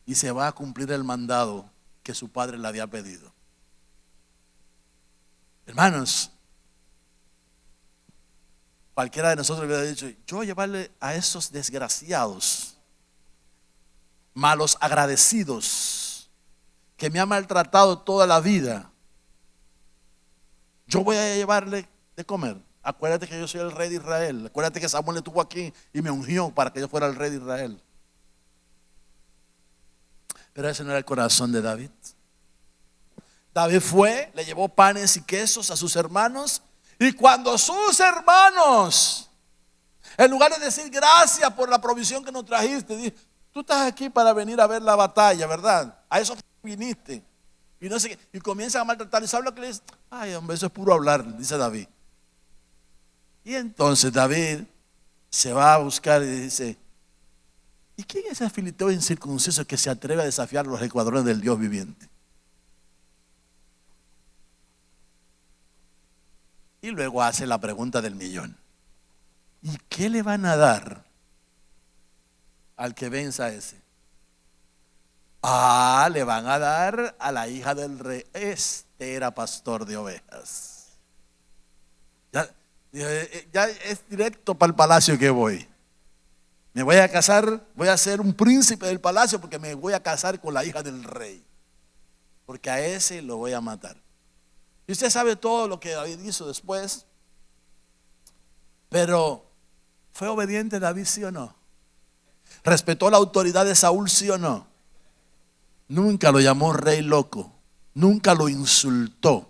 y se va a cumplir el mandado que su padre le había pedido. Hermanos, cualquiera de nosotros le hubiera dicho, yo llevarle a esos desgraciados, malos agradecidos, que me ha maltratado toda la vida, yo voy a llevarle de comer. Acuérdate que yo soy el rey de Israel. Acuérdate que Samuel estuvo aquí y me ungió para que yo fuera el rey de Israel. Pero ese no era el corazón de David. David fue, le llevó panes y quesos a sus hermanos. Y cuando sus hermanos, en lugar de decir gracias por la provisión que nos trajiste, dice, tú estás aquí para venir a ver la batalla, ¿verdad? A eso viniste. Y no sé qué, y comienzan a maltratar. ¿Y sabe lo que le dice? Ay, hombre, eso es puro hablar, dice David. Y entonces David se va a buscar y dice, ¿y quién es ese filisteo incircunciso que se atreve a desafiar a los escuadrones del Dios viviente? Y luego hace la pregunta del millón. ¿Y qué le van a dar al que venza a ese? Le van a dar a la hija del rey. Este era pastor de ovejas. Ya es directo para el palacio que voy. Me voy a casar, voy a ser un príncipe del palacio porque me voy a casar con la hija del rey. Porque a ese lo voy a matar. Y usted sabe todo lo que David hizo después. Pero ¿fue obediente David, sí o no? ¿Respetó la autoridad de Saúl, sí o no? Nunca lo llamó rey loco, nunca lo insultó.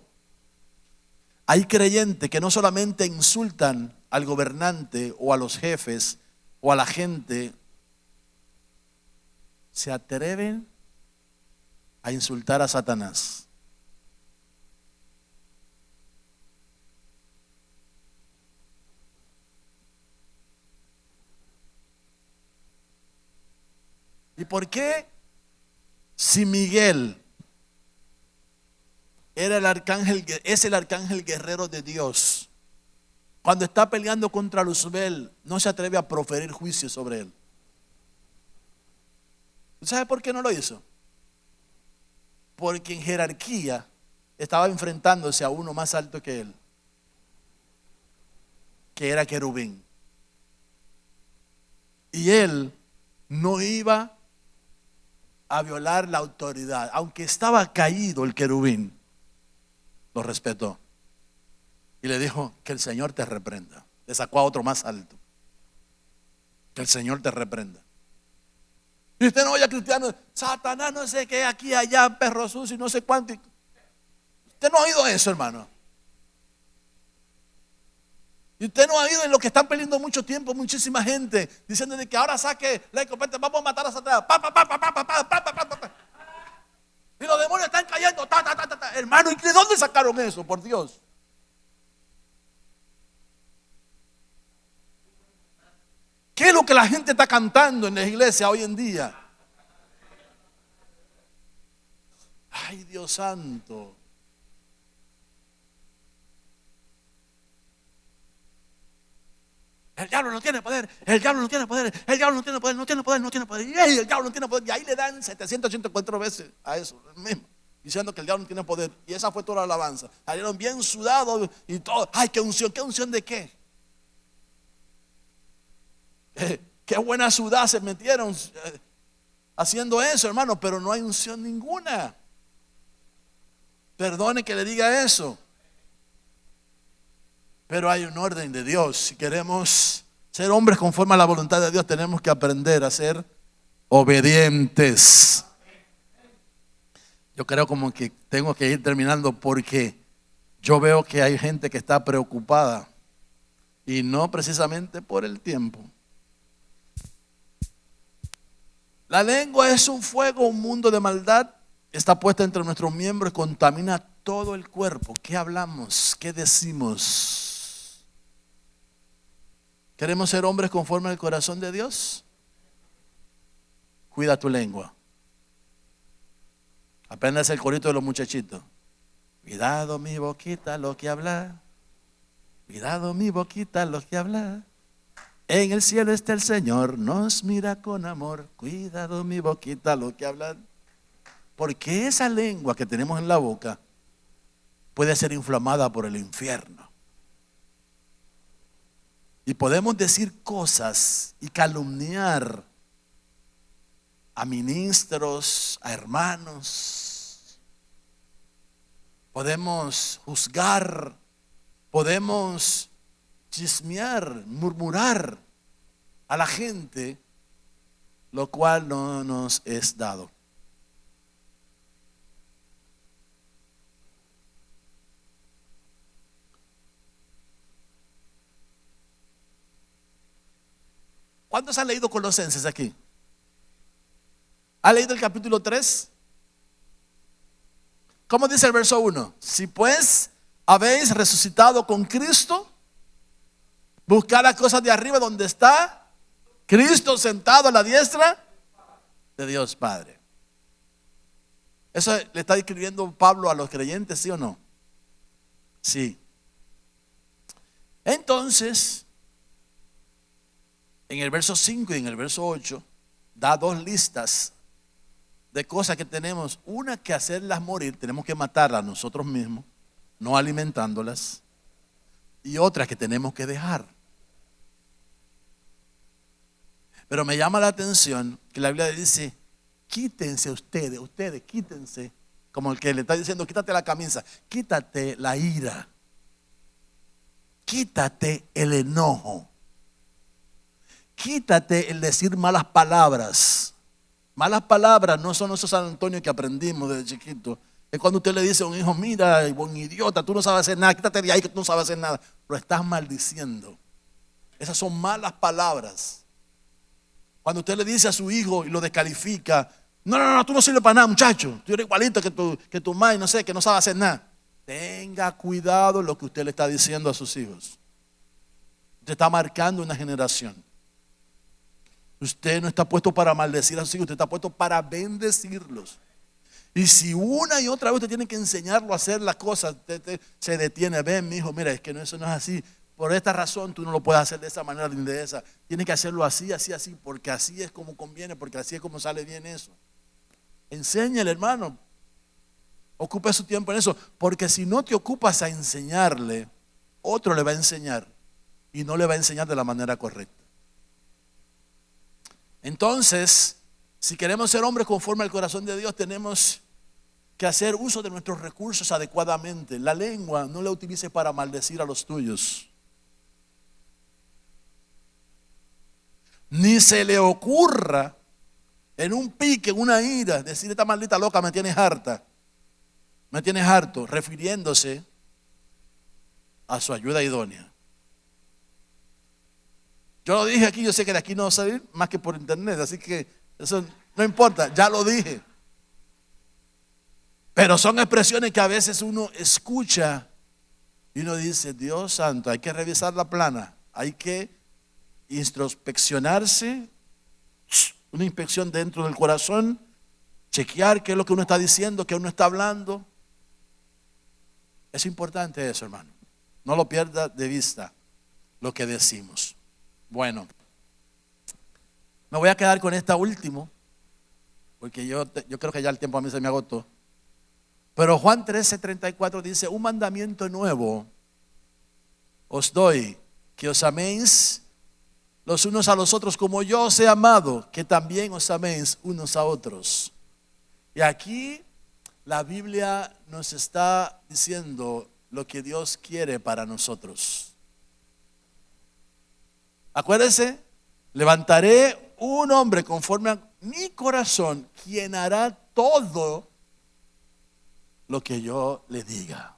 Hay creyentes que no solamente insultan al gobernante o a los jefes o a la gente, se atreven a insultar a Satanás. ¿Y por qué? Si Miguel era el arcángel, es el arcángel guerrero de Dios, cuando está peleando contra Luzbel, no se atreve a proferir juicio sobre él. ¿Sabe por qué no lo hizo? Porque en jerarquía estaba enfrentándose a uno más alto que él, que era querubín. Y él no iba a violar la autoridad. Aunque estaba caído el querubín, lo respetó. Y le dijo, que el Señor te reprenda. Le sacó a otro más alto. Que el Señor te reprenda. Y usted no oye a cristianos, Satanás no sé qué, aquí, allá, perro sucio y no sé cuánto. Usted no ha oído eso, hermano. Y usted no ha oído en lo que están peleando mucho tiempo muchísima gente, diciendo de que ahora saque la escopeta, vamos a matar a Satanás. Pa, pa, pa, pa, pa, pa, pa, pa, pa, pa, pa. Y los demonios están cayendo. Ta, ta, ta, ta, ta. Hermano, ¿y de dónde sacaron eso? Por Dios. ¿Qué es lo que la gente está cantando en la iglesia hoy en día? Ay, Dios santo. El diablo no tiene poder, el diablo no tiene poder, el diablo no tiene poder, no tiene poder, no tiene poder. Y el diablo no tiene poder. Y ahí le dan 784 veces a eso mismo, diciendo que el diablo no tiene poder. Y esa fue toda la alabanza. Salieron bien sudados y todo. Ay, qué unción de qué. Qué buena sudada se metieron haciendo eso, hermano, pero no hay unción ninguna. Perdone que le diga eso, pero hay un orden de Dios. Si queremos ser hombres conforme a la voluntad de Dios, tenemos que aprender a ser obedientes. Yo creo como que tengo que ir terminando, porque yo veo que hay gente que está preocupada y no precisamente por el tiempo. La lengua es un fuego, un mundo de maldad. Está puesta entre nuestros miembros y contamina todo el cuerpo. ¿Qué hablamos? ¿Qué decimos? ¿Queremos ser hombres conforme al corazón de Dios? Cuida tu lengua. Aprendas el corito de los muchachitos. Cuidado mi boquita lo que habla. Cuidado mi boquita lo que habla. En el cielo está el Señor, nos mira con amor. Cuidado mi boquita lo que habla. Porque esa lengua que tenemos en la boca puede ser inflamada por el infierno. Y podemos decir cosas y calumniar a ministros, a hermanos. Podemos juzgar, podemos chismear, murmurar a la gente, lo cual no nos es dado. ¿Cuántos han leído Colosenses aquí? ¿Ha leído el capítulo 3? ¿Cómo dice el verso 1? Si pues habéis resucitado con Cristo, buscad las cosas de arriba donde está Cristo sentado a la diestra de Dios Padre. Eso le está escribiendo Pablo a los creyentes, ¿sí o no? Sí. Entonces, en el verso 5 y en el verso 8, da dos listas de cosas que tenemos. Una, que hacerlas morir, tenemos que matarlas nosotros mismos, no alimentándolas. Y otra, que tenemos que dejar. Pero me llama la atención que la Biblia dice, quítense ustedes quítense, como el que le está diciendo, quítate la camisa, quítate la ira, quítate el enojo, quítate el decir malas palabras. Malas palabras no son esos San Antonio que aprendimos desde chiquito. Es cuando usted le dice a un hijo, mira, buen idiota, tú no sabes hacer nada, quítate de ahí que tú no sabes hacer nada. Lo estás maldiciendo. Esas son malas palabras. Cuando usted le dice a su hijo y lo descalifica, no, tú no sirves para nada, muchacho. Tú eres igualito que tu madre, no sé, que no sabe hacer nada. Tenga cuidado lo que usted le está diciendo a sus hijos. Usted está marcando una generación. Usted no está puesto para maldecir a sus hijos, usted está puesto para bendecirlos. Y si una y otra vez usted tiene que enseñarlo a hacer las cosas, usted se detiene. Ven, mi hijo, mira, es que eso no es así. Por esta razón tú no lo puedes hacer de esa manera ni de esa. Tienes que hacerlo así, porque así es como conviene, porque así es como sale bien eso. Enséñale, hermano. Ocupe su tiempo en eso, porque si no te ocupas a enseñarle, otro le va a enseñar y no le va a enseñar de la manera correcta. Entonces, Si queremos ser hombres conforme al corazón de Dios, tenemos que hacer uso de nuestros recursos adecuadamente. La lengua no la utilice para maldecir a los tuyos. Ni se le ocurra en un pique, en una ira, decir: esta maldita loca me tienes harta, me tienes harto, refiriéndose a su ayuda idónea. Yo lo dije aquí, yo sé que de aquí no va a salir más que por internet, así que eso no importa, ya lo dije. Pero son expresiones que a veces uno escucha y uno dice: Dios santo, hay que revisar la plana, hay que introspeccionarse, una inspección dentro del corazón, chequear qué es lo que uno está diciendo, qué uno está hablando. Es importante eso, hermano. No lo pierda de vista lo que decimos. Bueno, me voy a quedar con esta última, porque yo creo que ya el tiempo a mí se me agotó. Pero Juan 13:34 dice: un mandamiento nuevo os doy, que os améis los unos a los otros como yo os he amado, que también os améis unos a otros. Y aquí la Biblia nos está diciendo lo que Dios quiere para nosotros. Acuérdense: levantaré un hombre conforme a mi corazón, quien hará todo lo que yo le diga.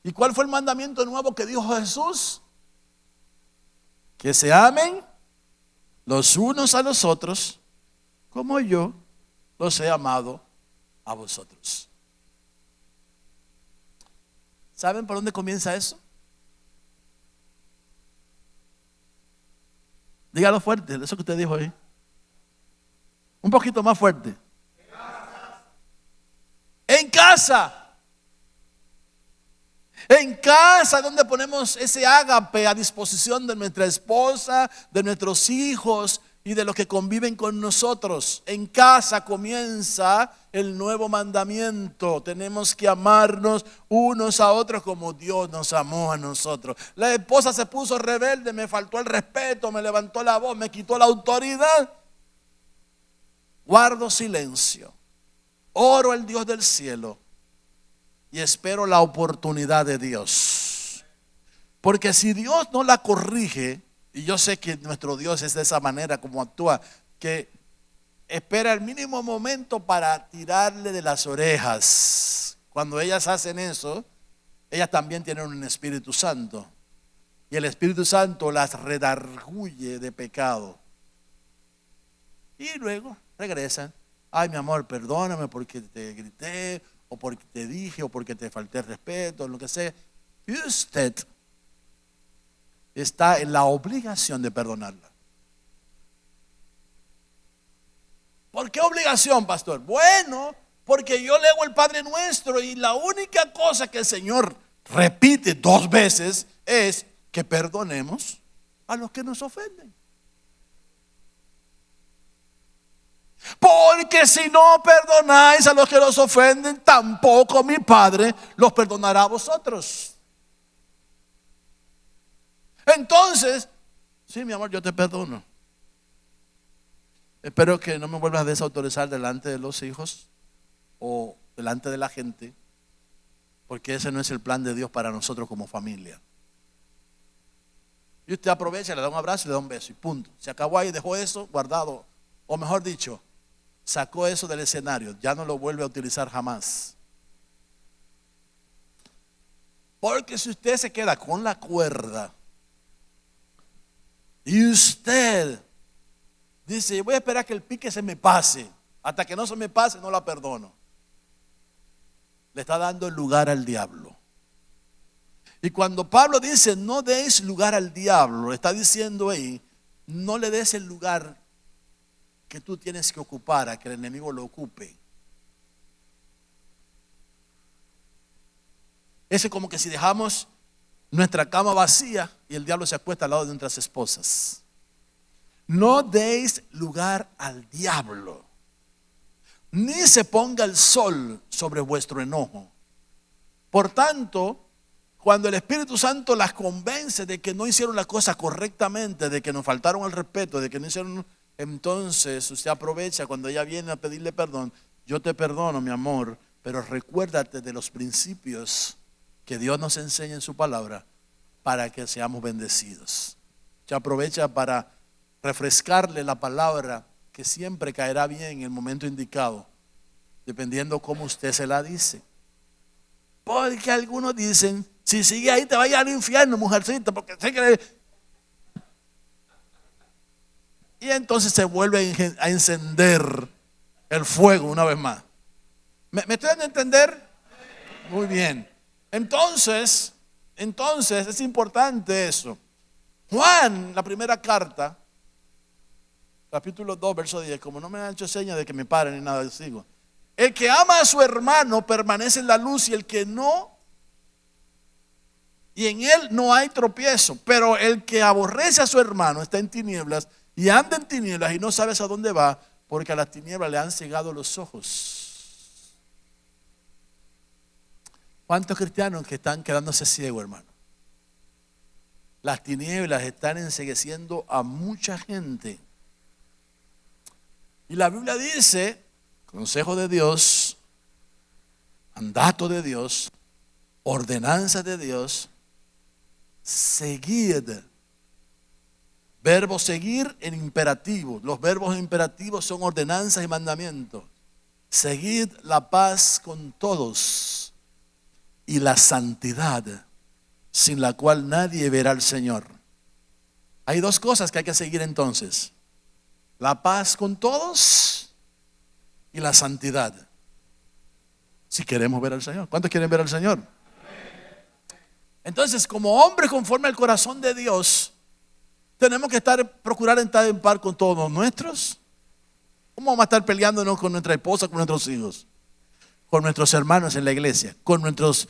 ¿Y cuál fue el mandamiento nuevo que dijo Jesús? Que se amen los unos a los otros como yo los he amado a vosotros. ¿Saben por dónde comienza eso? Dígalo fuerte, eso que usted dijo ahí. Un poquito más fuerte. En casa. En casa, donde ponemos ese ágape a disposición de nuestra esposa, de nuestros hijos y de los que conviven con nosotros. En casa comienza el nuevo mandamiento. Tenemos que amarnos unos a otros como Dios nos amó a nosotros. La esposa se puso rebelde, me faltó el respeto, me levantó la voz, me quitó la autoridad. Guardo silencio, oro al Dios del cielo y espero la oportunidad de Dios. Porque si Dios no la corrige, y yo sé que nuestro Dios es de esa manera como actúa, que espera el mínimo momento para tirarle de las orejas. Cuando ellas hacen eso, ellas también tienen un Espíritu Santo. Y el Espíritu Santo las redarguye de pecado. Y luego regresan: ay, mi amor, perdóname porque te grité, o porque te dije, o porque te falté el respeto, lo que sea. Y usted está en la obligación de perdonarla. ¿Por qué obligación, pastor? Bueno, porque yo leo el Padre Nuestro y la única cosa que el Señor repite 2 veces es que perdonemos a los que nos ofenden. Porque si no perdonáis a los que los ofenden, tampoco mi Padre los perdonará a vosotros. Entonces, sí, mi amor, yo te perdono. Espero que no me vuelvas a desautorizar delante de los hijos o delante de la gente, porque ese no es el plan de Dios para nosotros como familia. Y usted aprovecha, le da un abrazo y le da un beso y punto. Se acabó ahí, dejó eso guardado, o mejor dicho, sacó eso del escenario, ya no lo vuelve a utilizar jamás. Porque si usted se queda con la cuerda y usted dice: voy a esperar que el pique se me pase, hasta que no se me pase no la perdono, le está dando el lugar al diablo. Y cuando Pablo dice: no deis lugar al diablo, está diciendo ahí: no le des el lugar que tú tienes que ocupar a que el enemigo lo ocupe. Eso es como que si dejamos nuestra cama vacía y el diablo se acuesta al lado de nuestras esposas. No deis lugar al diablo, ni se ponga el sol sobre vuestro enojo. Por tanto, cuando el Espíritu Santo las convence de que no hicieron la cosa correctamente, de que nos faltaron el respeto, de que no hicieron entonces usted aprovecha cuando ella viene a pedirle perdón. Yo te perdono, mi amor, pero recuérdate de los principios que Dios nos enseña en su palabra para que seamos bendecidos. Usted aprovecha para refrescarle la palabra que siempre caerá bien en el momento indicado, dependiendo cómo usted se la dice. Porque algunos dicen, si sigue ahí te va a ir al infierno, mujercita, porque sé que... Y entonces se vuelve a encender el fuego una vez más. ¿Me estoy dando a entender? Muy bien. Entonces es importante eso. Juan, la primera carta, capítulo 2, verso 10, como no me han hecho señas de que me paren ni nada, sigo. El que ama a su hermano permanece en la luz, y el que no, y en él no hay tropiezo. Pero el que aborrece a su hermano está en tinieblas y anda en tinieblas y no sabes a dónde va, porque a las tinieblas le han cegado los ojos. ¿Cuántos cristianos que están quedándose ciegos, hermano? Las tinieblas están encegueciendo a mucha gente. Y la Biblia dice, consejo de Dios, mandato de Dios, ordenanza de Dios, seguid. Verbo seguir en imperativo. Los verbos imperativos son ordenanzas y mandamientos. Seguid la paz con todos y la santidad, sin la cual nadie verá al Señor. Hay dos cosas que hay que seguir entonces: la paz con todos y la santidad, si queremos ver al Señor. ¿Cuántos quieren ver al Señor? Entonces, como hombres conforme al corazón de Dios, tenemos que procurar estar en paz con todos los nuestros. ¿Cómo vamos a estar peleándonos con nuestra esposa, con nuestros hijos, con nuestros hermanos en la iglesia, con nuestros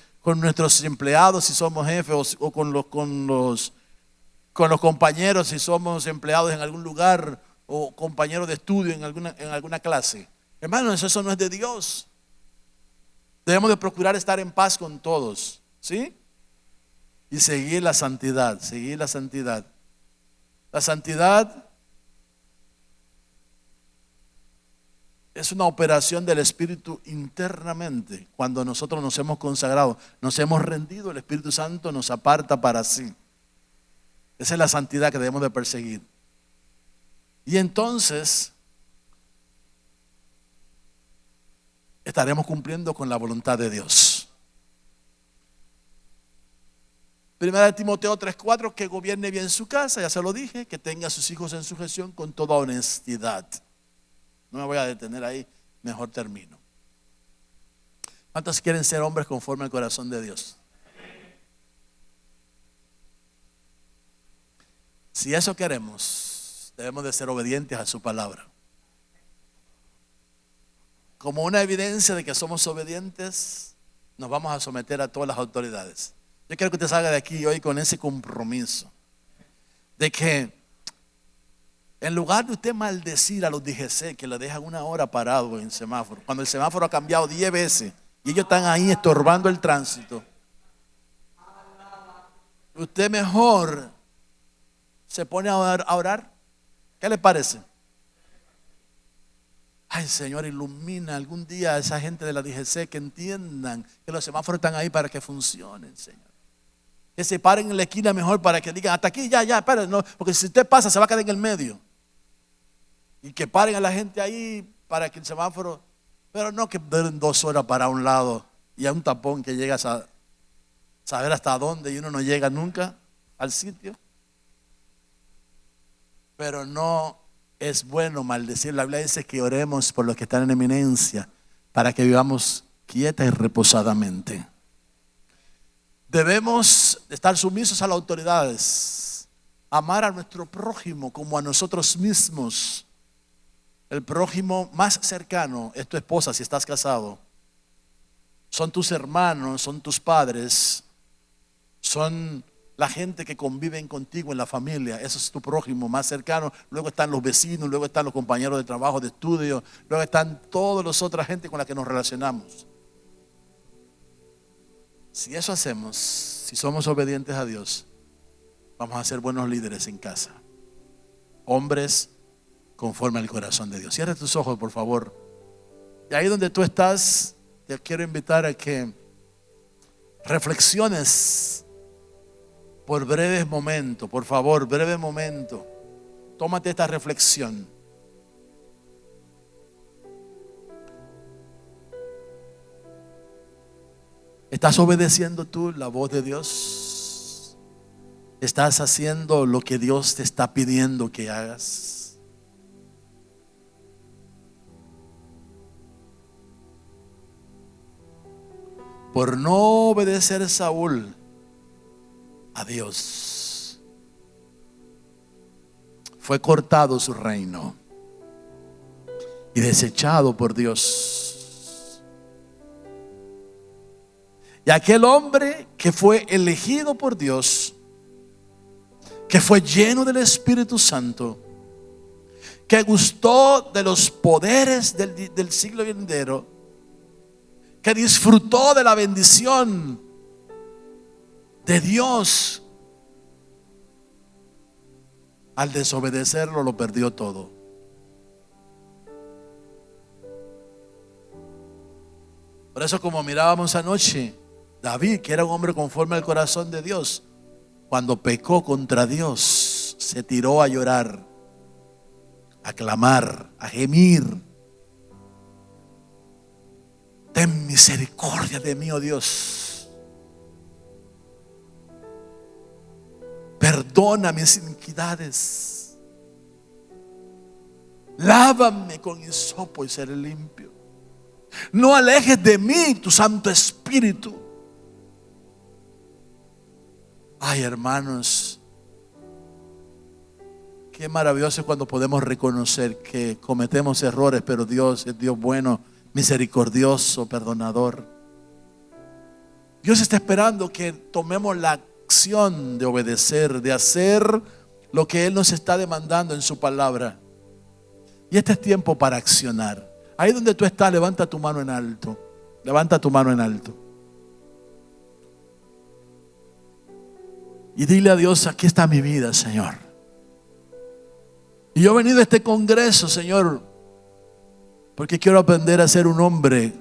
empleados si somos jefes, o con los compañeros si somos empleados en algún lugar, o compañeros de estudio en alguna clase? Hermanos, eso no es de Dios. Debemos de procurar estar en paz con todos, ¿sí? Y seguir la santidad, seguir la santidad. La santidad es una operación del Espíritu internamente. Cuando nosotros nos hemos consagrado, nos hemos rendido, el Espíritu Santo nos aparta para sí. Esa es la santidad que debemos de perseguir. Y entonces estaremos cumpliendo con la voluntad de Dios. Primera de Timoteo 3:4, que gobierne bien su casa, ya se lo dije, que tenga a sus hijos en sujeción con toda honestidad. No me voy a detener ahí, mejor termino. ¿Cuántos quieren ser hombres conforme al corazón de Dios? Si eso queremos, debemos de ser obedientes a su palabra. Como una evidencia de que somos obedientes, nos vamos a someter a todas las autoridades. Yo quiero que usted salga de aquí hoy con ese compromiso de que en lugar de usted maldecir a los DGC que le dejan una hora parado en semáforo, cuando el semáforo ha cambiado 10 veces y ellos están ahí estorbando el tránsito, usted mejor se pone a orar. ¿Qué le parece? Ay, Señor, ilumina algún día a esa gente de la DGC, que entiendan que los semáforos están ahí para que funcionen, Señor. Que se paren en la esquina mejor para que digan, hasta aquí, ya, espera, no, porque si usted pasa se va a quedar en el medio. Y que paren a la gente ahí para que el semáforo, pero no que den 2 horas para un lado y a un tapón que llegas a saber hasta dónde y uno no llega nunca al sitio. Pero no es bueno maldecir. La Biblia dice que oremos por los que están en eminencia, para que vivamos quieta y reposadamente. Debemos estar sumisos a las autoridades, amar a nuestro prójimo como a nosotros mismos. El prójimo más cercano es tu esposa si estás casado, son tus hermanos, son tus padres, son la gente que conviven contigo en la familia. Eso es tu prójimo más cercano. Luego están los vecinos, luego están los compañeros de trabajo, de estudio, luego están todas las otras gente con la que nos relacionamos. Si eso hacemos, si somos obedientes a Dios, vamos a ser buenos líderes en casa. Hombres conforme al corazón de Dios. Cierra tus ojos, por favor. Y ahí donde tú estás, te quiero invitar a que reflexiones por breves momentos, por favor, breve momento. Tómate esta reflexión. ¿Estás obedeciendo tú la voz de Dios? ¿Estás haciendo lo que Dios te está pidiendo que hagas? Por no obedecer Saúl a Dios, fue cortado su reino y desechado por Dios. Y aquel hombre que fue elegido por Dios, que fue lleno del Espíritu Santo, que gustó de los poderes del siglo venidero, que disfrutó de la bendición de Dios, al desobedecerlo lo perdió todo. Por eso, como mirábamos anoche, David, que era un hombre conforme al corazón de Dios, cuando pecó contra Dios, se tiró a llorar, a clamar, a gemir: ten misericordia de mí, oh Dios. Perdona mis iniquidades. Lávame con hisopo y seré limpio. No alejes de mí tu Santo Espíritu. Ay, hermanos, qué maravilloso es cuando podemos reconocer que cometemos errores, pero Dios es Dios bueno, misericordioso, perdonador. Dios está esperando que tomemos la acción de obedecer, de hacer lo que Él nos está demandando en su palabra. Y este es tiempo para accionar. Ahí donde tú estás, levanta tu mano en alto. Levanta tu mano en alto. Y dile a Dios: aquí está mi vida, Señor. Y yo he venido a este congreso, Señor, porque quiero aprender a ser un hombre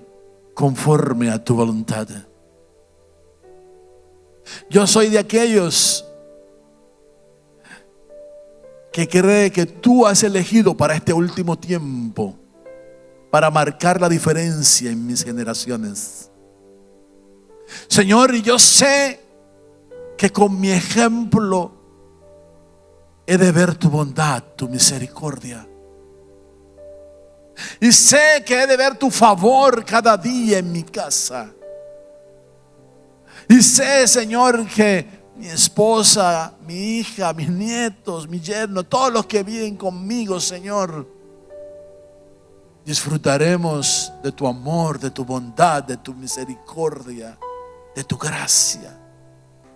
conforme a tu voluntad. Yo soy de aquellos que cree que tú has elegido para este último tiempo, para marcar la diferencia en mis generaciones. Señor, y yo sé que con mi ejemplo he de ver tu bondad, tu misericordia. Y sé que he de ver tu favor cada día en mi casa. Y sé, Señor, que mi esposa, mi hija, mis nietos, mi yerno, todos los que viven conmigo, Señor, disfrutaremos de tu amor, de tu bondad, de tu misericordia, de tu gracia,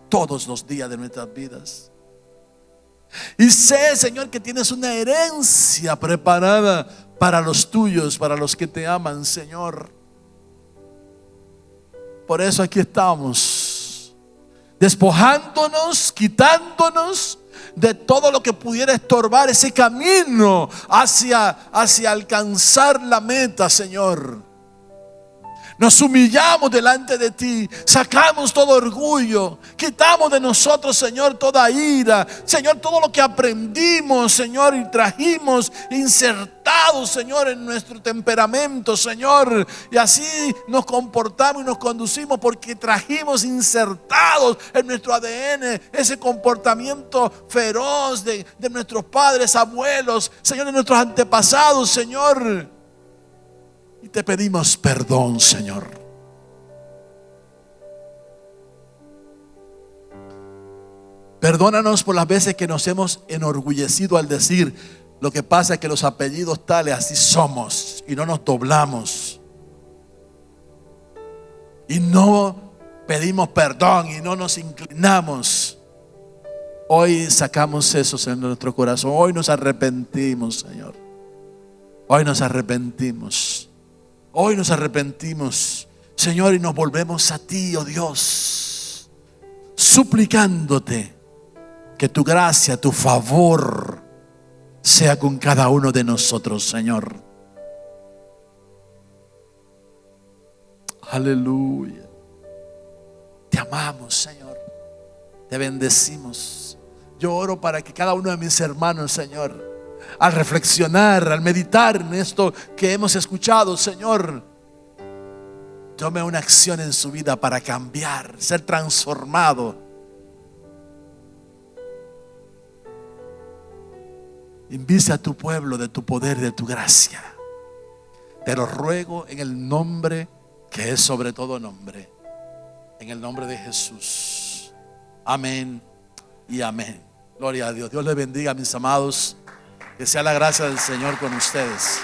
todos los días de nuestras vidas. Y sé, Señor, que tienes una herencia preparada para los tuyos, para los que te aman, Señor. Por eso aquí estamos, despojándonos, quitándonos de todo lo que pudiera estorbar ese camino hacia alcanzar la meta, Señor. Nos humillamos delante de ti, sacamos todo orgullo, quitamos de nosotros, Señor, toda ira, Señor, todo lo que aprendimos, Señor, y trajimos insertados, Señor, en nuestro temperamento, Señor, y así nos comportamos y nos conducimos porque trajimos insertados en nuestro ADN ese comportamiento feroz de nuestros padres, abuelos, Señor, de nuestros antepasados, Señor. Y te pedimos perdón, Señor. Perdónanos por las veces que nos hemos enorgullecido al decir: lo que pasa es que los apellidos tales así somos, y no nos doblamos. Y no pedimos perdón y no nos inclinamos. Hoy sacamos eso en nuestro corazón. Hoy nos arrepentimos, Señor. Hoy nos arrepentimos. Hoy nos arrepentimos, Señor, y nos volvemos a ti, oh Dios, suplicándote que tu gracia, tu favor sea con cada uno de nosotros, Señor. Aleluya. Te amamos, Señor. Te bendecimos. Yo oro para que cada uno de mis hermanos, Señor, al reflexionar, al meditar en esto que hemos escuchado, Señor, tome una acción en su vida para cambiar, ser transformado. Inviste a tu pueblo de tu poder, de tu gracia. Te lo ruego en el nombre que es sobre todo nombre, en el nombre de Jesús. Amén y amén. Gloria a Dios. Dios les bendiga, mis amados. Que sea la gracia del Señor con ustedes.